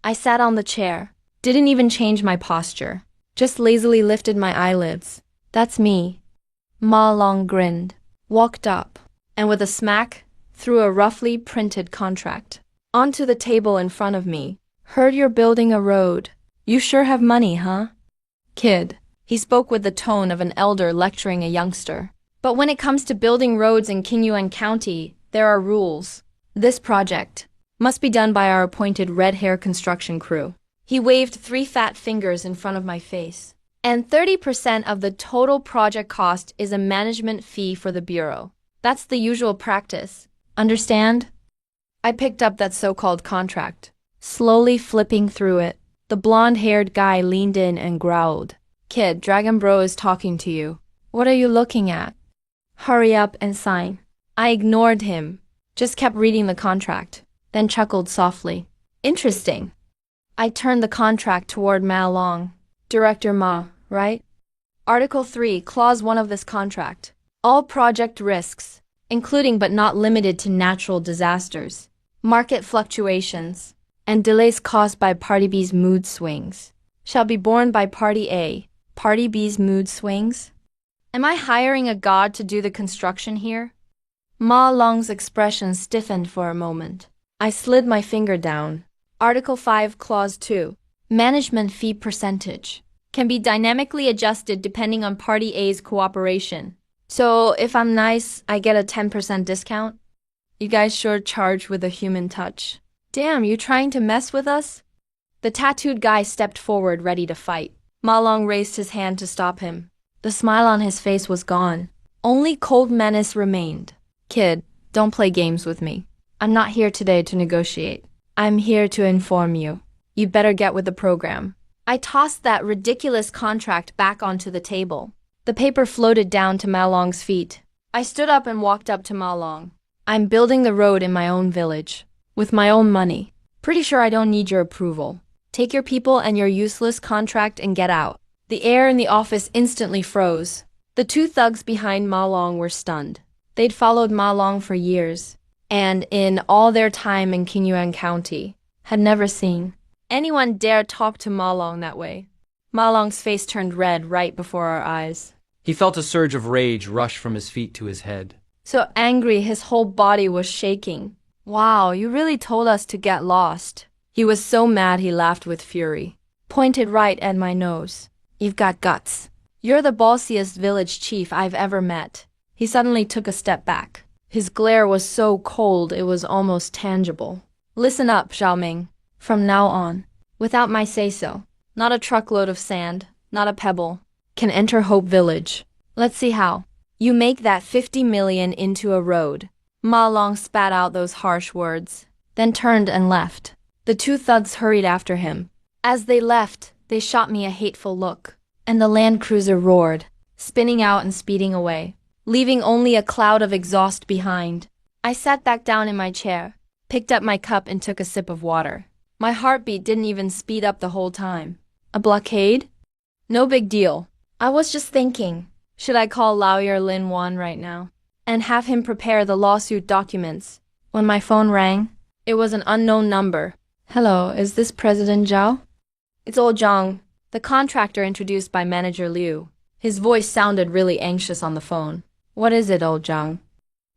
I sat on the chair. Didn't even change my posture. Just lazily lifted my eyelids. That's me. Ma Long grinned, walked up, and with a smack, threw a roughly printed contract onto the table in front of me. Heard you're building a road. You sure have money, huh? Kid. He spoke with the tone of an elder lecturing a youngster. But when it comes to building roads in Qingyuan County, there are rules. This project must be done by our appointed red hair construction crew. He waved 3 fat fingers in front of my face. And 30% of the total project cost is a management fee for the bureau. That's the usual practice. Understand? I picked up that so-called contract, slowly flipping through it. The blonde-haired guy leaned in and growled. Kid, Dragon Bro is talking to you. What are you looking at? Hurry up and sign. I ignored him, just kept reading the contract, then chuckled softly. Interesting. I turned the contract toward Ma Long. Director Ma, right? Article 3, Clause 1 of this contract. All project risks, including but not limited to natural disasters, market fluctuations, and delays caused by Party B's mood swings, shall be borne by Party A. Party B's mood swings? Am I hiring a god to do the construction here? Ma Long's expression stiffened for a moment. I slid my finger down. Article 5, Clause 2. Management fee percentage can be dynamically adjusted depending on Party A's cooperation. So if I'm nice, I get a 10% discount? You guys sure charge with a human touch. Damn, you trying to mess with us? The tattooed guy stepped forward, ready to fight. Ma Long raised his hand to stop him. The smile on his face was gone. Only cold menace remained. Kid, don't play games with me. I'm not here today to negotiate. I'm here to inform you. You better get with the program. I tossed that ridiculous contract back onto the table. The paper floated down to Ma Long's feet. I stood up and walked up to Ma Long. I'm building the road in my own village, with my own money. Pretty sure I don't need your approval. Take your people and your useless contract and get out. The air in the office instantly froze. The 2 thugs behind Ma Long were stunned. They'd followed Ma Long for years, and in all their time in Qingyuan County, had never seen anyone dare talk to Ma Long that way. Ma Long's face turned red right before our eyes. He felt a surge of rage rush from his feet to his head. So angry his whole body was shaking. Wow, you really told us to get lost. He was so mad he laughed with fury. Pointed right at my nose. You've got guts. You're the bossiest village chief I've ever met. He suddenly took a step back. His glare was so cold it was almost tangible. Listen up, Xiaoming. From now on, without my say-so, not a truckload of sand, not a pebble, can enter Hope Village. Let's see how. You make that 50 million into a road. Ma Long spat out those harsh words, then turned and left. The two thugs hurried after him. As they left, they shot me a hateful look, and the Land Cruiser roared, spinning out and speeding away, leaving only a cloud of exhaust behind. I sat back down in my chair, picked up my cup and took a sip of water. My heartbeat didn't even speed up the whole time. A blockade? No big deal. I was just thinking, should I call Lawyer Lin Wan right now and have him prepare the lawsuit documents? When my phone rang, it was an unknown number. Hello, is this President Zhao? It's old Zhang, the contractor introduced by Manager Liu. His voice sounded really anxious on the phone. What is it, old Zhang?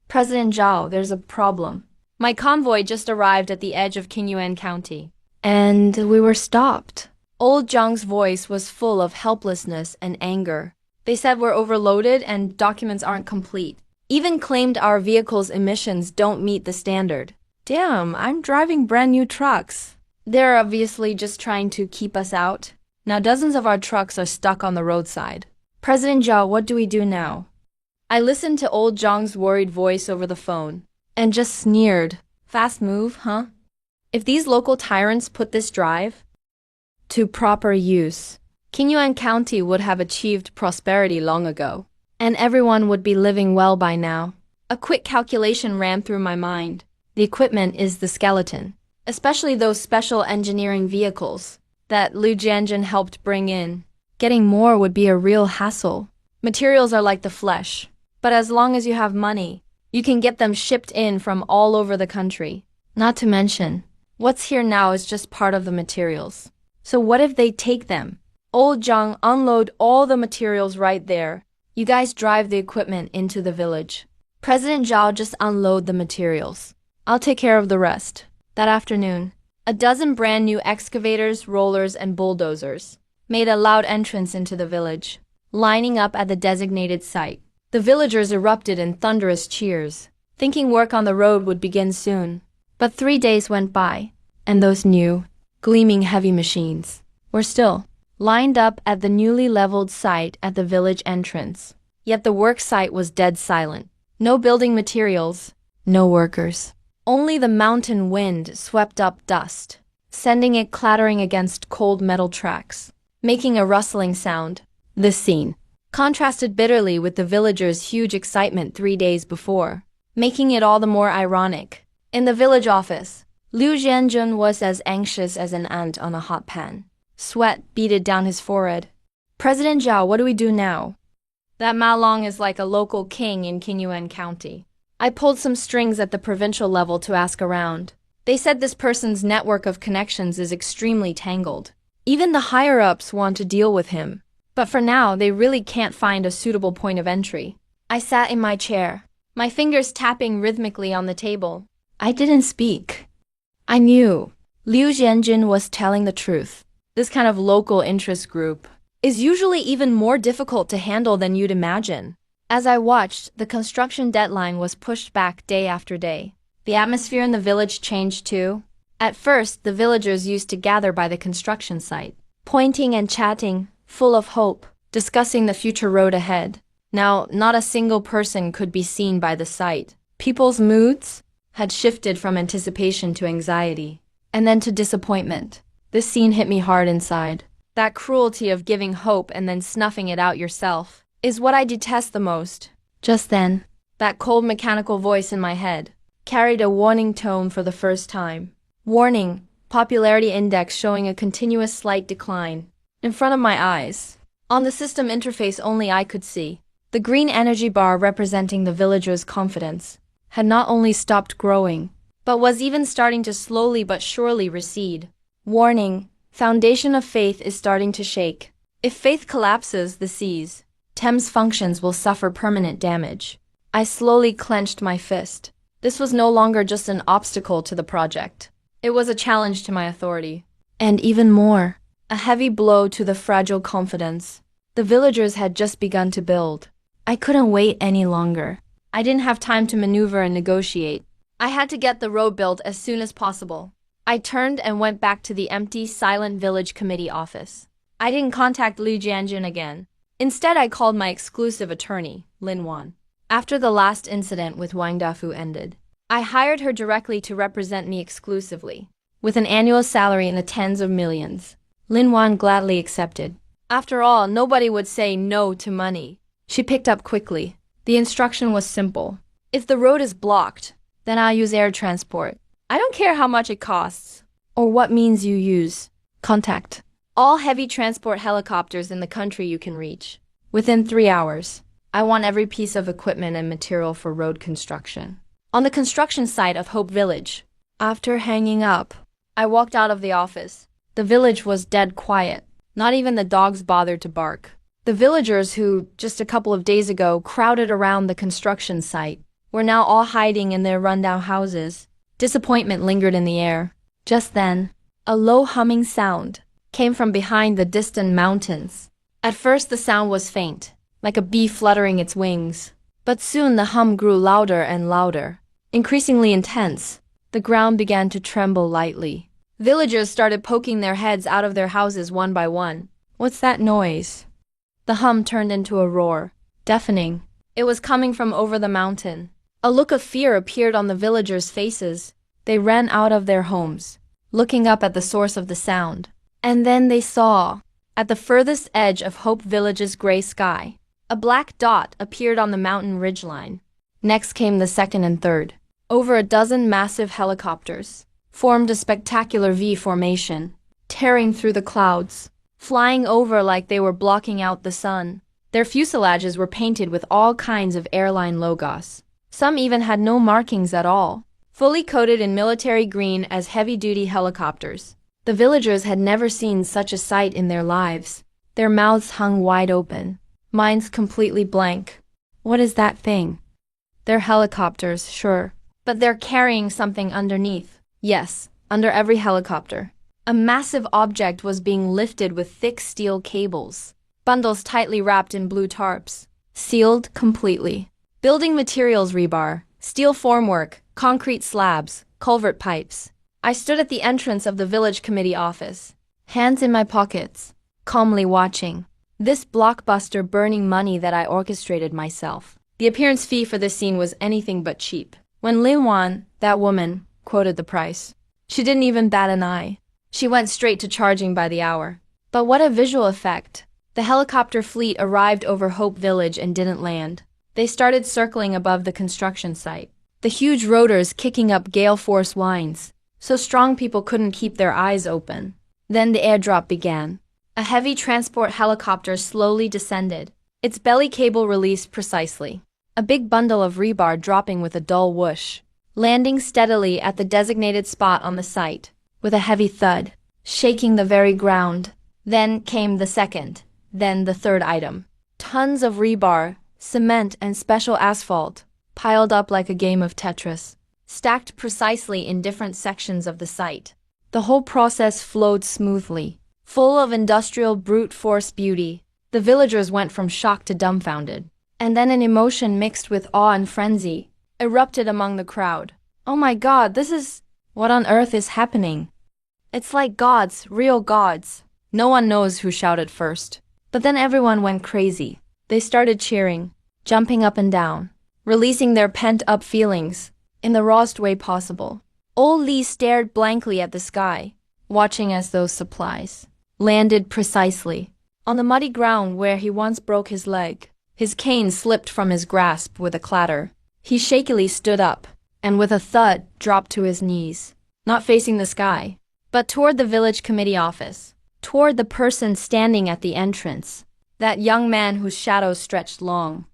President Zhao, there's a problem. My convoy just arrived at the edge of Qingyuan County, and we were stopped. Old Zhang's voice was full of helplessness and anger. They said we're overloaded and documents aren't complete. Even claimed our vehicle's emissions don't meet the standard. Damn, I'm driving brand new trucks. They're obviously just trying to keep us out. Now dozens of our trucks are stuck on the roadside. President Zhao, what do we do now? I listened to old Zhang's worried voice over the phone and just sneered. Fast move, huh? If these local tyrants put this drive to proper use, Qingyuan County would have achieved prosperity long ago, and everyone would be living well by now. A quick calculation ran through my mind. The equipment is the skeleton, especially those special engineering vehicles that Liu Jianjun helped bring in. Getting more would be a real hassle. Materials are like the flesh, but as long as you have money, you can get them shipped in from all over the country. Not to mention, what's here now is just part of the materials. So what if they take them? Old Zhang, unload all the materials right there. You guys drive the equipment into the village. President Zhao, just unload the materials. I'll take care of the rest. That afternoon, a dozen brand new excavators, rollers, and bulldozers made a loud entrance into the village, lining up at the designated site. The villagers erupted in thunderous cheers, thinking work on the road would begin soon. But 3 days went by, and those new, gleaming heavy machines were still lined up at the newly leveled site at the village entrance. Yet the work site was dead silent. No building materials, no workers. Only the mountain wind swept up dust, sending it clattering against cold metal tracks, making a rustling sound. This scene contrasted bitterly with the villagers' huge excitement 3 days before, making it all the more ironic. In the village office, Liu Jianjun was as anxious as an ant on a hot pan. Sweat beaded down his forehead. President Zhao, what do we do now? That Ma Long is like a local king in Qingyuan County. I pulled some strings at the provincial level to ask around. They said this person's network of connections is extremely tangled. Even the higher-ups want to deal with him. But for now, they really can't find a suitable point of entry. I sat in my chair, my fingers tapping rhythmically on the table. I didn't speak. I knew Liu Jianjun was telling the truth. This kind of local interest group is usually even more difficult to handle than you'd imagine. As I watched, the construction deadline was pushed back day after day. The atmosphere in the village changed too. At first, the villagers used to gather by the construction site, pointing and chatting, full of hope, discussing the future road ahead. Now, not a single person could be seen by the site. People's moods had shifted from anticipation to anxiety, and then to disappointment. This scene hit me hard inside. That cruelty of giving hope and then snuffing it out yourself is what I detest the most. Just then, that cold mechanical voice in my head carried a warning tone for the first time. Warning, popularity index showing a continuous slight decline. In front of my eyes, on the system interface only I could see, the green energy bar representing the villagers' confidence had not only stopped growing, but was even starting to slowly but surely recede. Warning, foundation of faith is starting to shake. If faith collapses, the seas, Thames functions will suffer permanent damage. I slowly clenched my fist. This was no longer just an obstacle to the project. It was a challenge to my authority. And even more, a heavy blow to the fragile confidence the villagers had just begun to build. I couldn't wait any longer. I didn't have time to maneuver and negotiate. I had to get the road built as soon as possible. I turned and went back to the empty, silent village committee office. I didn't contact Liu Jianjun again. Instead, I called my exclusive attorney, Lin Wan. After the last incident with Wang Dafu ended, I hired her directly to represent me exclusively. With an annual salary in the tens of millions, Lin Wan gladly accepted. After all, nobody would say no to money. She picked up quickly. The instruction was simple. If the road is blocked, then I'll use air transport. I don't care how much it costs or what means you use. Contact all heavy transport helicopters in the country you can reach. Within 3 hours, I want every piece of equipment and material for road construction. On the construction site of Hope Village, after hanging up, I walked out of the office. The village was dead quiet. Not even the dogs bothered to bark. The villagers who, just a couple of days ago, crowded around the construction site, were now all hiding in their rundown houses. Disappointment lingered in the air. Just then, a low humming sound came from behind the distant mountains. At first the sound was faint, like a bee fluttering its wings. But soon the hum grew louder and louder. Increasingly intense, the ground began to tremble lightly. Villagers started poking their heads out of their houses one by one. What's that noise? The hum turned into a roar, deafening. It was coming from over the mountain. A look of fear appeared on the villagers' faces. They ran out of their homes, looking up at the source of the sound. And then they saw, at the furthest edge of Hope Village's gray sky, a black dot appeared on the mountain ridgeline. Next came the second and third. Over a dozen massive helicopters formed a spectacular V formation, tearing through the clouds, flying over like they were blocking out the sun. Their fuselages were painted with all kinds of airline logos. Some even had no markings at all, fully coated in military green as heavy-duty helicopters. The villagers had never seen such a sight in their lives. Their mouths hung wide open, minds completely blank. What is that thing? They're helicopters, sure, but they're carrying something underneath. Yes, under every helicopter. A massive object was being lifted with thick steel cables, bundles tightly wrapped in blue tarps, sealed completely. Building materials rebar, steel formwork, concrete slabs, culvert pipes. I stood at the entrance of the village committee office, hands in my pockets, calmly watching this blockbuster burning money that I orchestrated myself. The appearance fee for this scene was anything but cheap. When Lin Wan, that woman, quoted the price, she didn't even bat an eye. She went straight to charging by the hour. But what a visual effect! The helicopter fleet arrived over Hope Village and didn't land. They started circling above the construction site, the huge rotors kicking up gale force winds, so strong people couldn't keep their eyes open. Then the airdrop began. A heavy transport helicopter slowly descended, its belly cable released precisely. A big bundle of rebar dropping with a dull whoosh, landing steadily at the designated spot on the site, with a heavy thud, shaking the very ground. Then came the second, then the third item. Tons of rebar, cement, and special asphalt, piled up like a game of Tetris, stacked precisely in different sections of the site. The whole process flowed smoothly, full of industrial brute force beauty. The villagers went from shock to dumbfounded. And then an emotion mixed with awe and frenzy erupted among the crowd. Oh my God, what on earth is happening? It's like gods, real gods. No one knows who shouted first. But then everyone went crazy. They started cheering, jumping up and down, releasing their pent-up feelings in the rawest way possible. Old Li stared blankly at the sky, watching as those supplies landed precisely on the muddy ground where he once broke his leg. His cane slipped from his grasp with a clatter. He shakily stood up, and with a thud dropped to his knees, not facing the sky, but toward the village committee office, toward the person standing at the entrance, that young man whose shadow stretched long.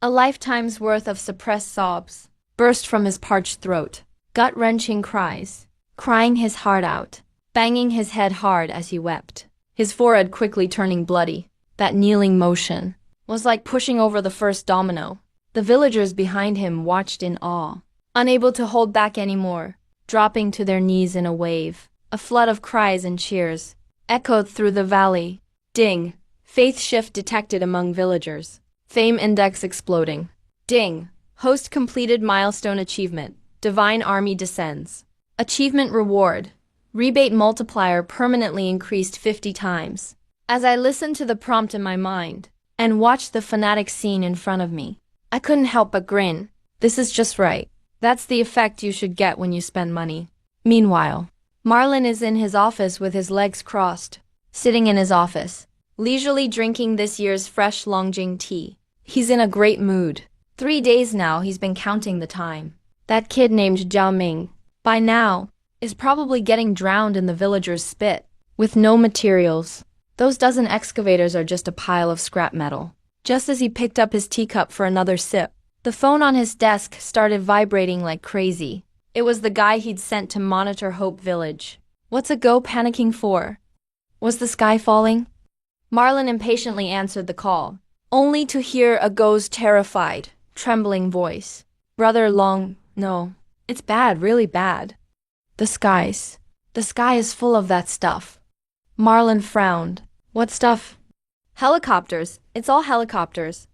A lifetime's worth of suppressed sobs burst from his parched throat, gut-wrenching cries, crying his heart out, banging his head hard as he wept, his forehead quickly turning bloody. That kneeling motion was like pushing over the first domino. The villagers behind him watched in awe. unable to hold back anymore, dropping to their knees in a wave. A flood of cries and cheers echoed through the valley. Ding! Faith shift detected among villagers. Fame index exploding. Ding! Host completed milestone achievement. Divine army descends. Achievement reward. Rebate multiplier permanently increased 50 times. As I listened to the prompt in my mind and watched the fanatic scene in front of me, I couldn't help but grin. This is just right. That's the effect you should get when you spend money. Meanwhile, Marlon is in his office with his legs crossed, sitting in his office, leisurely drinking this year's fresh Longjing tea. He's in a great mood. 3 days now he's been counting the time. That kid named Zhao Ming, by now, is probably getting drowned in the villagers' spit. With no materials, those dozen excavators are just a pile of scrap metal. Just as he picked up his teacup for another sip, the phone on his desk started vibrating like crazy. It was the guy he'd sent to monitor Hope Village. What's a go panicking for? Was the sky falling? Marlon impatiently answered the call, only to hear a go's terrified, trembling voice. Brother Long, no. It's bad, really bad. The sky is full of that stuff. Marlon frowned. What stuff? Helicopters. It's all helicopters.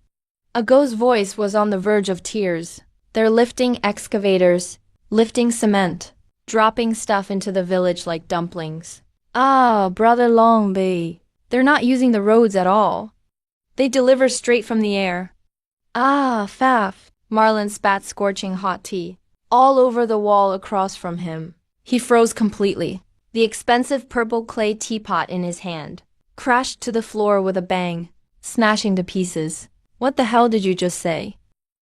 Ago's voice was on the verge of tears. They're lifting excavators, lifting cement, dropping stuff into the village like dumplings. Ah, Brother Longby. They're not using the roads at all. They deliver straight from the air. Ah, faff. Marlon spat scorching hot tea all over the wall across from him. He froze completely. The expensive purple clay teapot in his hand crashed to the floor with a bang, smashing to pieces. What the hell did you just say?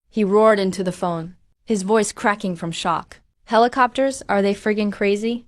He roared into the phone, his voice cracking from shock. Helicopters? Are they friggin' crazy?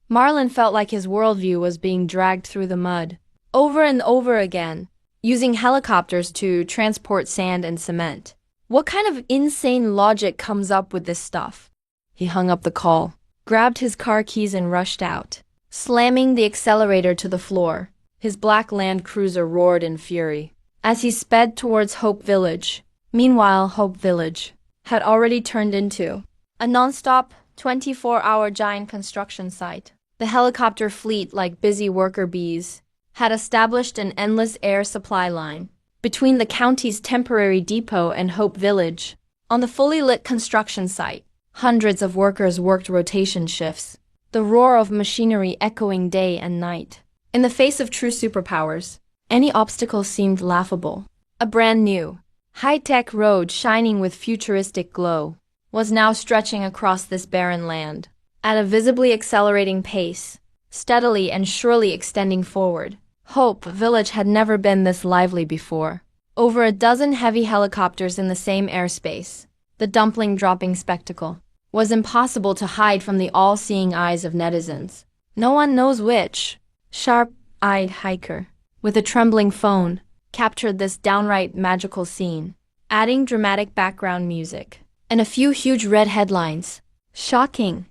Marlon felt like his worldview was being dragged through the mud, over and over again, using helicopters to transport sand and cement. What kind of insane logic comes up with this stuff? He hung up the call, grabbed his car keys and rushed out, slamming the accelerator to the floor. His black Land Cruiser roared in fury as he sped towards Hope Village. Meanwhile, Hope Village had already turned into a non-stop, 24-hour giant construction site. The helicopter fleet, like busy worker bees, had established an endless air supply line between the county's temporary depot and Hope Village. On the fully lit construction site, hundreds of workers worked rotation shifts, the roar of machinery echoing day and night. In the face of true superpowers, any obstacle seemed laughable. A brand new, high-tech road shining with futuristic glow was now stretching across this barren land, at a visibly accelerating pace, steadily and surely extending forward. Hope Village had never been this lively before. Over a dozen heavy helicopters in the same airspace, the dumpling-dropping spectacle was impossible to hide from the all-seeing eyes of netizens. No one knows which sharp-eyed hiker, with a trembling phone, captured this downright magical scene, adding dramatic background music and a few huge red headlines. Shocking.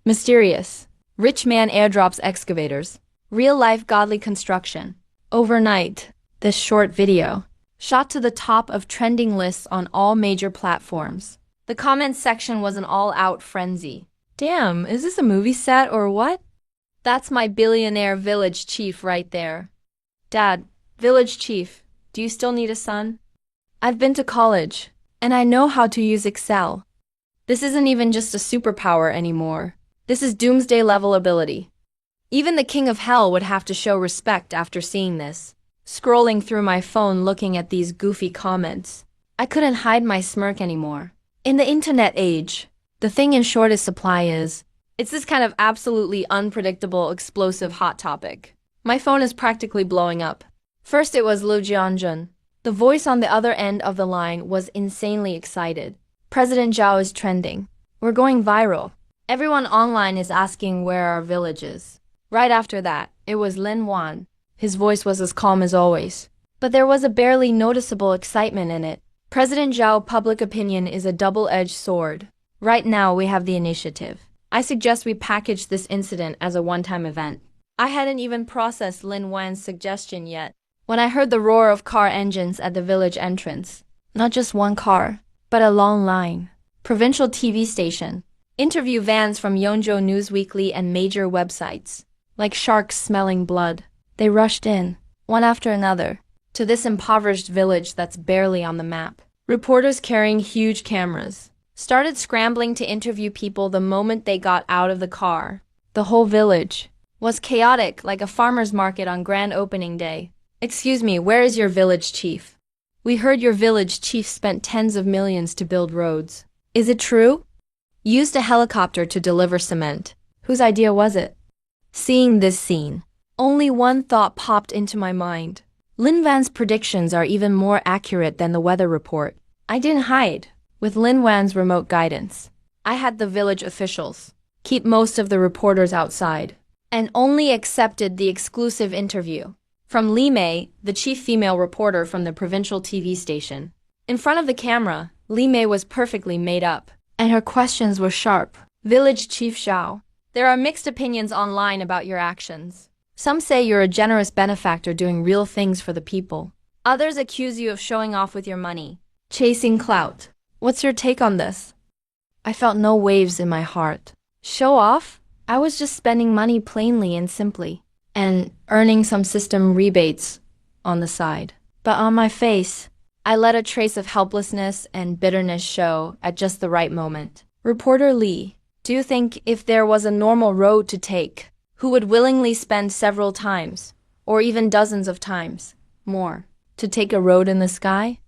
Mysterious. Rich man airdrops excavators. Real-life godly construction. Overnight, this short video shot to the top of trending lists on all major platforms. The comments section was an all-out frenzy. Damn, is this a movie set or what? That's my billionaire village chief right there. Dad, village chief, do you still need a son? I've been to college, and I know how to use Excel. This isn't even just a superpower anymore. This is doomsday-level ability. Even the king of hell would have to show respect after seeing this. Scrolling through my phone looking at these goofy comments, I couldn't hide my smirk anymore. In the internet age, the thing in shortest supply is, it's this kind of absolutely unpredictable, explosive hot topic. My phone is practically blowing up. First it was Liu Jianjun. The voice on the other end of the line was insanely excited. President Zhao is trending. We're going viral. Everyone online is asking where our village is. Right after that, it was Lin Wan. His voice was as calm as always, but there was a barely noticeable excitement in it. President Zhao, public opinion is a double-edged sword. Right now, we have the initiative. I suggest we package this incident as a one-time event. I hadn't even processed Lin Wan's suggestion yet when I heard the roar of car engines at the village entrance. Not just one car, but a long line. provincial TV station. Interview vans from Yonjo News Weekly and major websites. Like sharks smelling blood, they rushed in, one after another, to this impoverished village that's barely on the map. Reporters carrying huge cameras started scrambling to interview people the moment they got out of the car. The whole village was chaotic, like a farmer's market on grand opening day. "Excuse me, where is your village chief? We heard your village chief spent tens of millions to build roads. Is it true? Used a helicopter to deliver cement. Whose idea was it?" Seeing this scene, only one thought popped into my mind. Lin Wan's predictions are even more accurate than the weather report. I didn't hide. With Lin Wan's remote guidance, I had the village officials keep most of the reporters outside and only accepted the exclusive interview from Li Mei, the chief female reporter from the provincial TV station. In front of the camera, Li Mei was perfectly made up, and her questions were sharp. "Village Chief Xiao, there are mixed opinions online about your actions. Some say you're a generous benefactor doing real things for the people. Others accuse you of showing off with your money, chasing clout. What's your take on this?" I felt no waves in my heart. Show off? I was just spending money plainly and simply, and earning some system rebates on the side. But on my face, I let a trace of helplessness and bitterness show at just the right moment. "Reporter Lee, do you think if there was a normal road to take, who would willingly spend several times, or even dozens of times, more, to take a road in the sky?"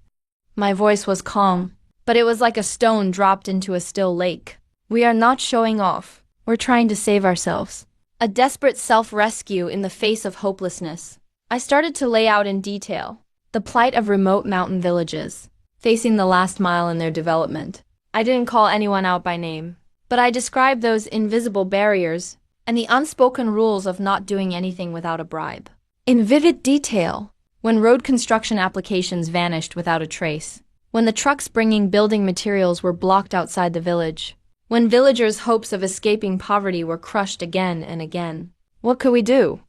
My voice was calm, but it was like a stone dropped into a still lake. "We are not showing off. We're trying to save ourselves." A desperate self-rescue in the face of hopelessness. I started to lay out in detail the plight of remote mountain villages, facing the last mile in their development. I didn't call anyone out by name, but I described those invisible barriers and the unspoken rules of not doing anything without a bribe. In vivid detail, when road construction applications vanished without a trace, when the trucks bringing building materials were blocked outside the village, when villagers' hopes of escaping poverty were crushed again and again. What could we do?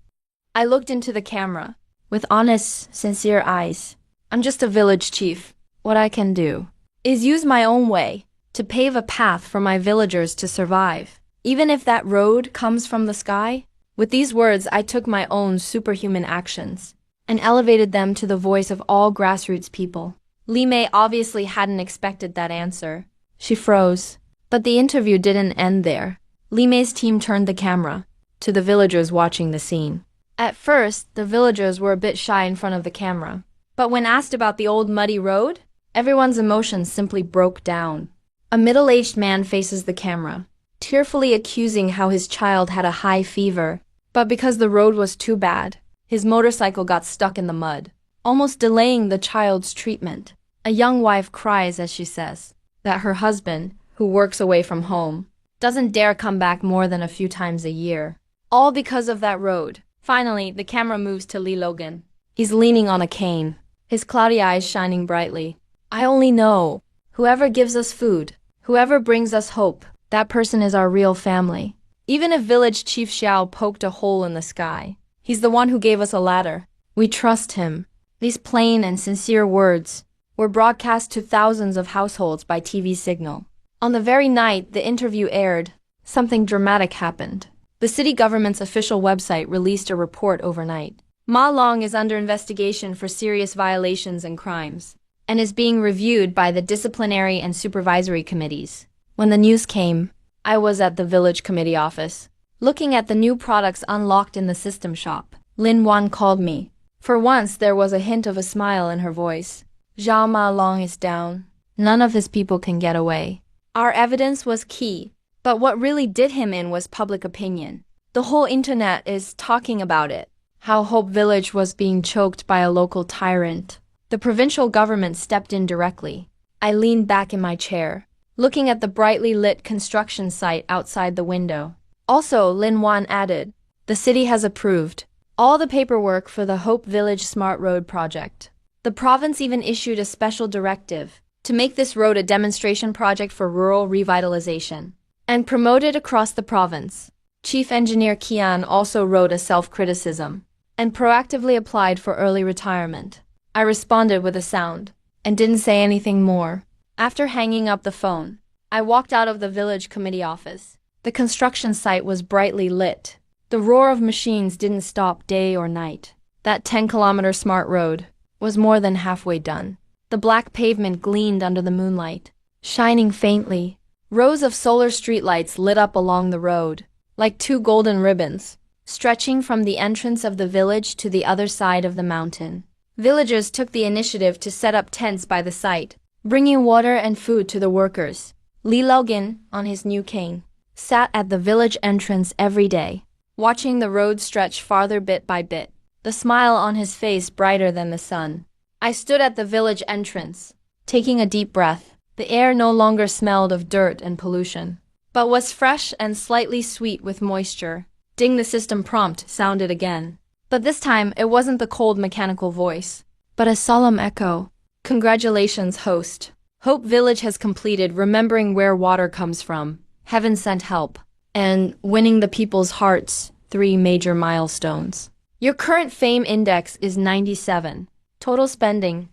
I looked into the camera with honest, sincere eyes. I'm just a village chief. What I can do is use my own way to pave a path for my villagers to survive, even if that road comes from the sky. With these words, I took my own superhuman actions and elevated them to the voice of all grassroots people. Li Mei obviously hadn't expected that answer. She froze. But the interview didn't end there. Li Mei's team turned the camera to the villagers watching the scene. At first, the villagers were a bit shy in front of the camera. But when asked about the old muddy road, everyone's emotions simply broke down. A middle-aged man faces the camera, tearfully accusing how his child had a high fever. But because the road was too bad, his motorcycle got stuck in the mud, almost delaying the child's treatment. A young wife cries as she says that her husband, who works away from home, doesn't dare come back more than a few times a year. All because of that road. Finally, the camera moves to Li Logan. He's leaning on a cane, his cloudy eyes shining brightly. "I only know, whoever gives us food, whoever brings us hope, that person is our real family. Even if Village Chief Xiao poked a hole in the sky, he's the one who gave us a ladder. We trust him." These plain and sincere words were broadcast to thousands of households by TV signal. On the very night the interview aired, something dramatic happened. The city government's official website released a report overnight. Ma Long is under investigation for serious violations and crimes, and is being reviewed by the disciplinary and supervisory committees. When the news came, I was at the village committee office, looking at the new products unlocked in the system shop. Lin Wan called me. For once, there was a hint of a smile in her voice. "Zhao Ma Long is down. None of his people can get away." Our evidence was key, but what really did him in was public opinion. The whole internet is talking about it. How Hope Village was being choked by a local tyrant. The provincial government stepped in directly. I leaned back in my chair, looking at the brightly lit construction site outside the window. Also, Lin Wan added, "The city has approved all the paperwork for the Hope Village Smart Road project. The province even issued a special directive to make this road a demonstration project for rural revitalization and promote it across the province." Chief Engineer Qian also wrote a self-criticism and proactively applied for early retirement. I responded with a sound and didn't say anything more. After hanging up the phone, I walked out of the village committee office. The construction site was brightly lit. The roar of machines didn't stop day or night. That 10-kilometer smart road was more than halfway done. The black pavement gleamed under the moonlight, shining faintly. Rows of solar streetlights lit up along the road, like two golden ribbons, stretching from the entrance of the village to the other side of the mountain. Villagers took the initiative to set up tents by the site, bringing water and food to the workers. Li Laogin, on his new cane, sat at the village entrance every day, watching the road stretch farther bit by bit, the smile on his face brighter than the sun. I stood at the village entrance, taking a deep breath. The air no longer smelled of dirt and pollution, but was fresh and slightly sweet with moisture. Ding, the system prompt sounded again. But this time, it wasn't the cold mechanical voice, but a solemn echo. Congratulations, host. Hope Village has completed remembering where water comes from, heaven sent help, and winning the people's hearts, 3 major milestones. Your current fame index is 97. Total spending,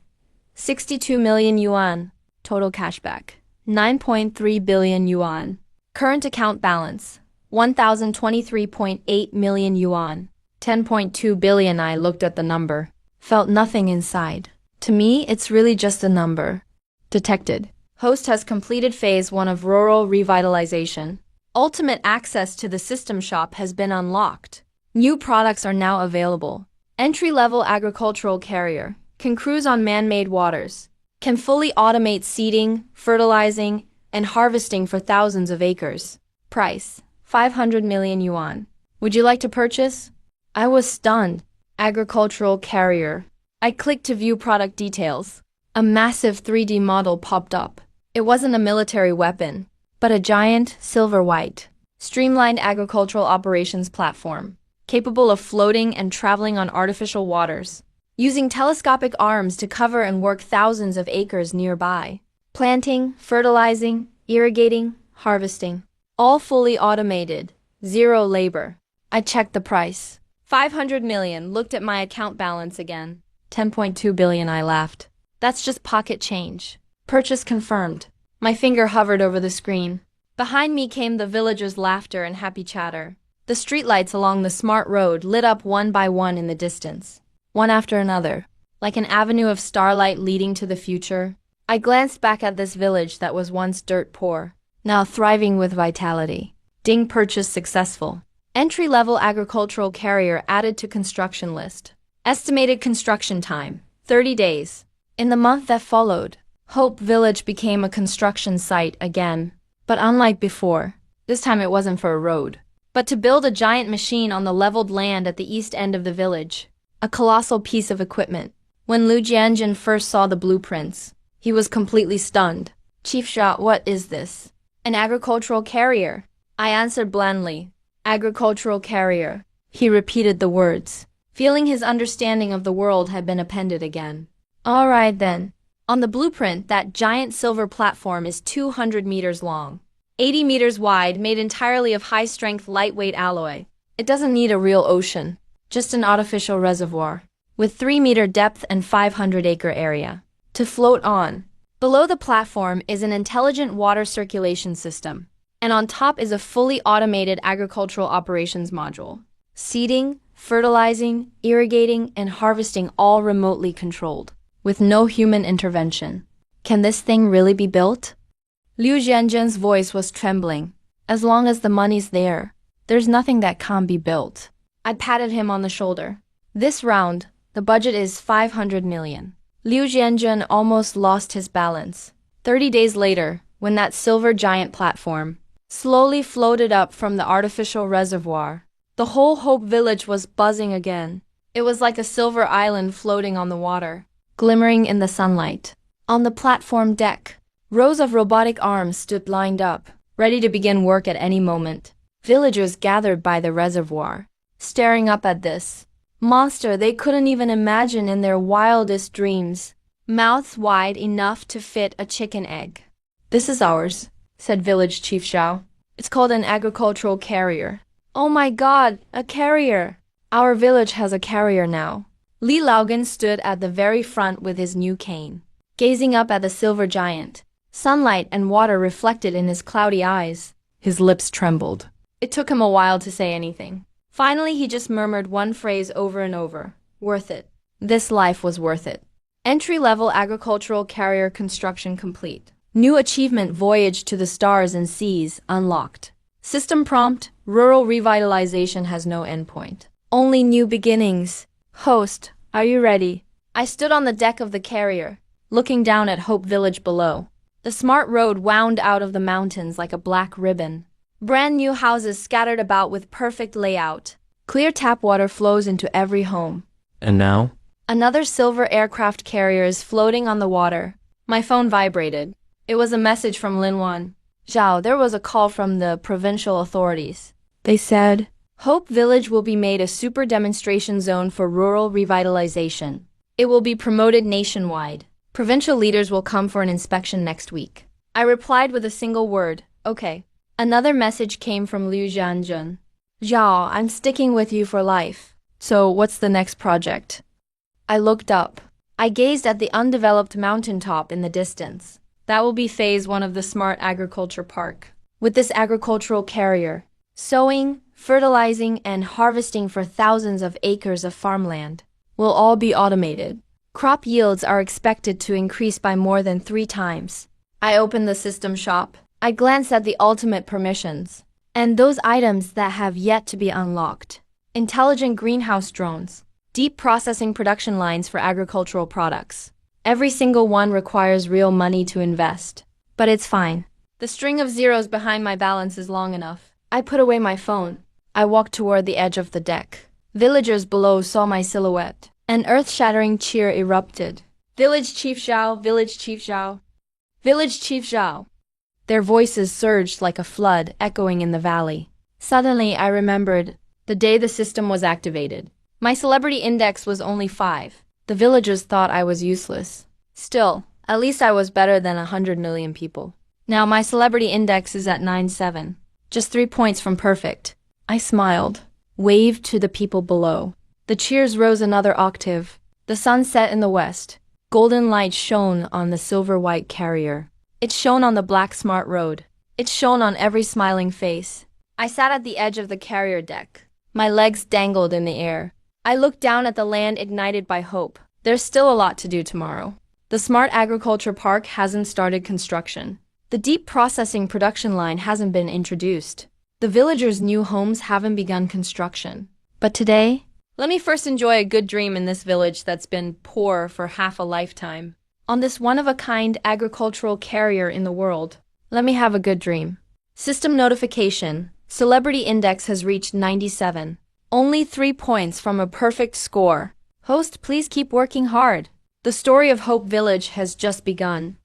62 million yuan. Total cashback, 9.3 billion yuan. Current account balance, 1,023.8 million yuan. 10.2 billion. I looked at the number, felt nothing inside. To me, it's really just a number. Detected. Host has completed phase 1 of rural revitalization. Ultimate access to the system shop has been unlocked. New products are now available. Entry-level agricultural carrier can cruise on man-made waters, can fully automate seeding, fertilizing, and harvesting for thousands of acres. Price, 500 million yuan. Would you like to purchase? I was stunned. Agricultural carrier. I clicked to view product details. A massive 3D model popped up. It wasn't a military weapon, but a giant, silver-white, streamlined agricultural operations platform, capable of floating and traveling on artificial waters, using telescopic arms to cover and work thousands of acres nearby. Planting, fertilizing, irrigating, harvesting. All fully automated. Zero labor. I checked the price. 500 million. Looked at my account balance again. 10.2 billion. I laughed. That's just pocket change. Purchase confirmed. My finger hovered over the screen. Behind me came the villagers' laughter and happy chatter. The streetlights along the smart road lit up one by one in the distance, one after another, like an avenue of starlight leading to the future. I glanced back at this village that was once dirt poor, now thriving with vitality. Ding, purchase successful. Entry-level agricultural carrier added to construction list. Estimated construction time, 30 days. In the month that followed, Hope Village became a construction site again. But unlike before, this time it wasn't for a road, but to build a giant machine on the leveled land at the east end of the village. A colossal piece of equipment. When Liu Jianjun first saw the blueprints, he was completely stunned. Chief Xia, what is this? An agricultural carrier. I answered blandly. Agricultural carrier. He repeated the words, feeling his understanding of the world had been appended again. All right then. On the blueprint, that giant silver platform is 200 meters long, 80 meters wide, made entirely of high-strength, lightweight alloy. It doesn't need a real ocean, just an artificial reservoir, with 3-meter depth and 500-acre area, to float on. Below the platform is an intelligent water circulation system, and on top is a fully automated agricultural operations module. Seeding, fertilizing, irrigating, and harvesting all remotely controlled, with no human intervention. Can this thing really be built? Liu Jianjun's voice was trembling. As long as the money's there, there's nothing that can't be built. I patted him on the shoulder. This round, the budget is 500 million. Liu Jianjun almost lost his balance. 30 days later, when that silver giant platform slowly floated up from the artificial reservoir, the whole Hope Village was buzzing again. It was like a silver island floating on the water, glimmering in the sunlight. On the platform deck, rows of robotic arms stood lined up, ready to begin work at any moment. Villagers gathered by the reservoir, staring up at this monster they couldn't even imagine in their wildest dreams, mouths wide enough to fit a chicken egg. This is ours, said Village Chief Xiao. It's called an agricultural carrier. Oh my god, a carrier! Our village has a carrier now. Li Laogin stood at the very front with his new cane, gazing up at the silver giant. sunlight and water reflected in his cloudy eyes. His lips trembled. It took him a while to say anything. Finally, he just murmured one phrase over and over. Worth it. This life was worth it. Entry-level agricultural carrier construction complete. New achievement voyage to the stars and seas unlocked. System prompt, rural revitalization has no endpoint. Only new beginnings. Host, are you ready? I stood on the deck of the carrier, looking down at Hope Village below. The smart road wound out of the mountains like a black ribbon. Brand new houses scattered about with perfect layout. Clear tap water flows into every home. And now? Another silver aircraft carrier is floating on the water. My phone vibrated. It was a message from Linwan. Zhao, there was a call from the provincial authorities. They said, Hope Village will be made a super demonstration zone for rural revitalization. It will be promoted nationwide. Provincial leaders will come for an inspection next week. I replied with a single word, okay. Another message came from Liu Zhanjun. Zhao, I'm sticking with you for life. So what's the next project? I looked up. I gazed at the undeveloped mountaintop in the distance. That will be phase 1 of the Smart Agriculture Park. With this agricultural carrier, sowing, fertilizing, and harvesting for thousands of acres of farmland will all be automated. Crop yields are expected to increase by more than 3 times. I opened the system shop. I glanced at the ultimate permissions and those items that have yet to be unlocked. Intelligent greenhouse drones, deep processing production lines for agricultural products. Every single one requires real money to invest. But it's fine. The string of zeros behind my balance is long enough. I put away my phone. I walked toward the edge of the deck. Villagers below saw my silhouette. An earth-shattering cheer erupted. Village Chief Zhao, Village Chief Zhao. Village Chief Zhao. Their voices surged like a flood, echoing in the valley. Suddenly, I remembered the day the system was activated. My celebrity index was only 5. The villagers thought I was useless. Still, at least I was better than 100 million people. Now my celebrity index is at 97. Just 3 points from perfect. I smiled, waved to the people below. The cheers rose another octave. The sun set in the west. Golden light shone on the silver-white carrier. It shone on the black smart road. It shone on every smiling face. I sat at the edge of the carrier deck. My legs dangled in the air. I looked down at the land ignited by hope. There's still a lot to do tomorrow. The Smart Agriculture Park hasn't started construction. The deep processing production line hasn't been introduced. The villagers' new homes haven't begun construction. But today, let me first enjoy a good dream in this village that's been poor for half a lifetime. On this one-of-a-kind agricultural carrier in the world, let me have a good dream. System notification. Celebrity index has reached 97. Only 3 points from a perfect score. Host, please keep working hard. The story of Hope Village has just begun.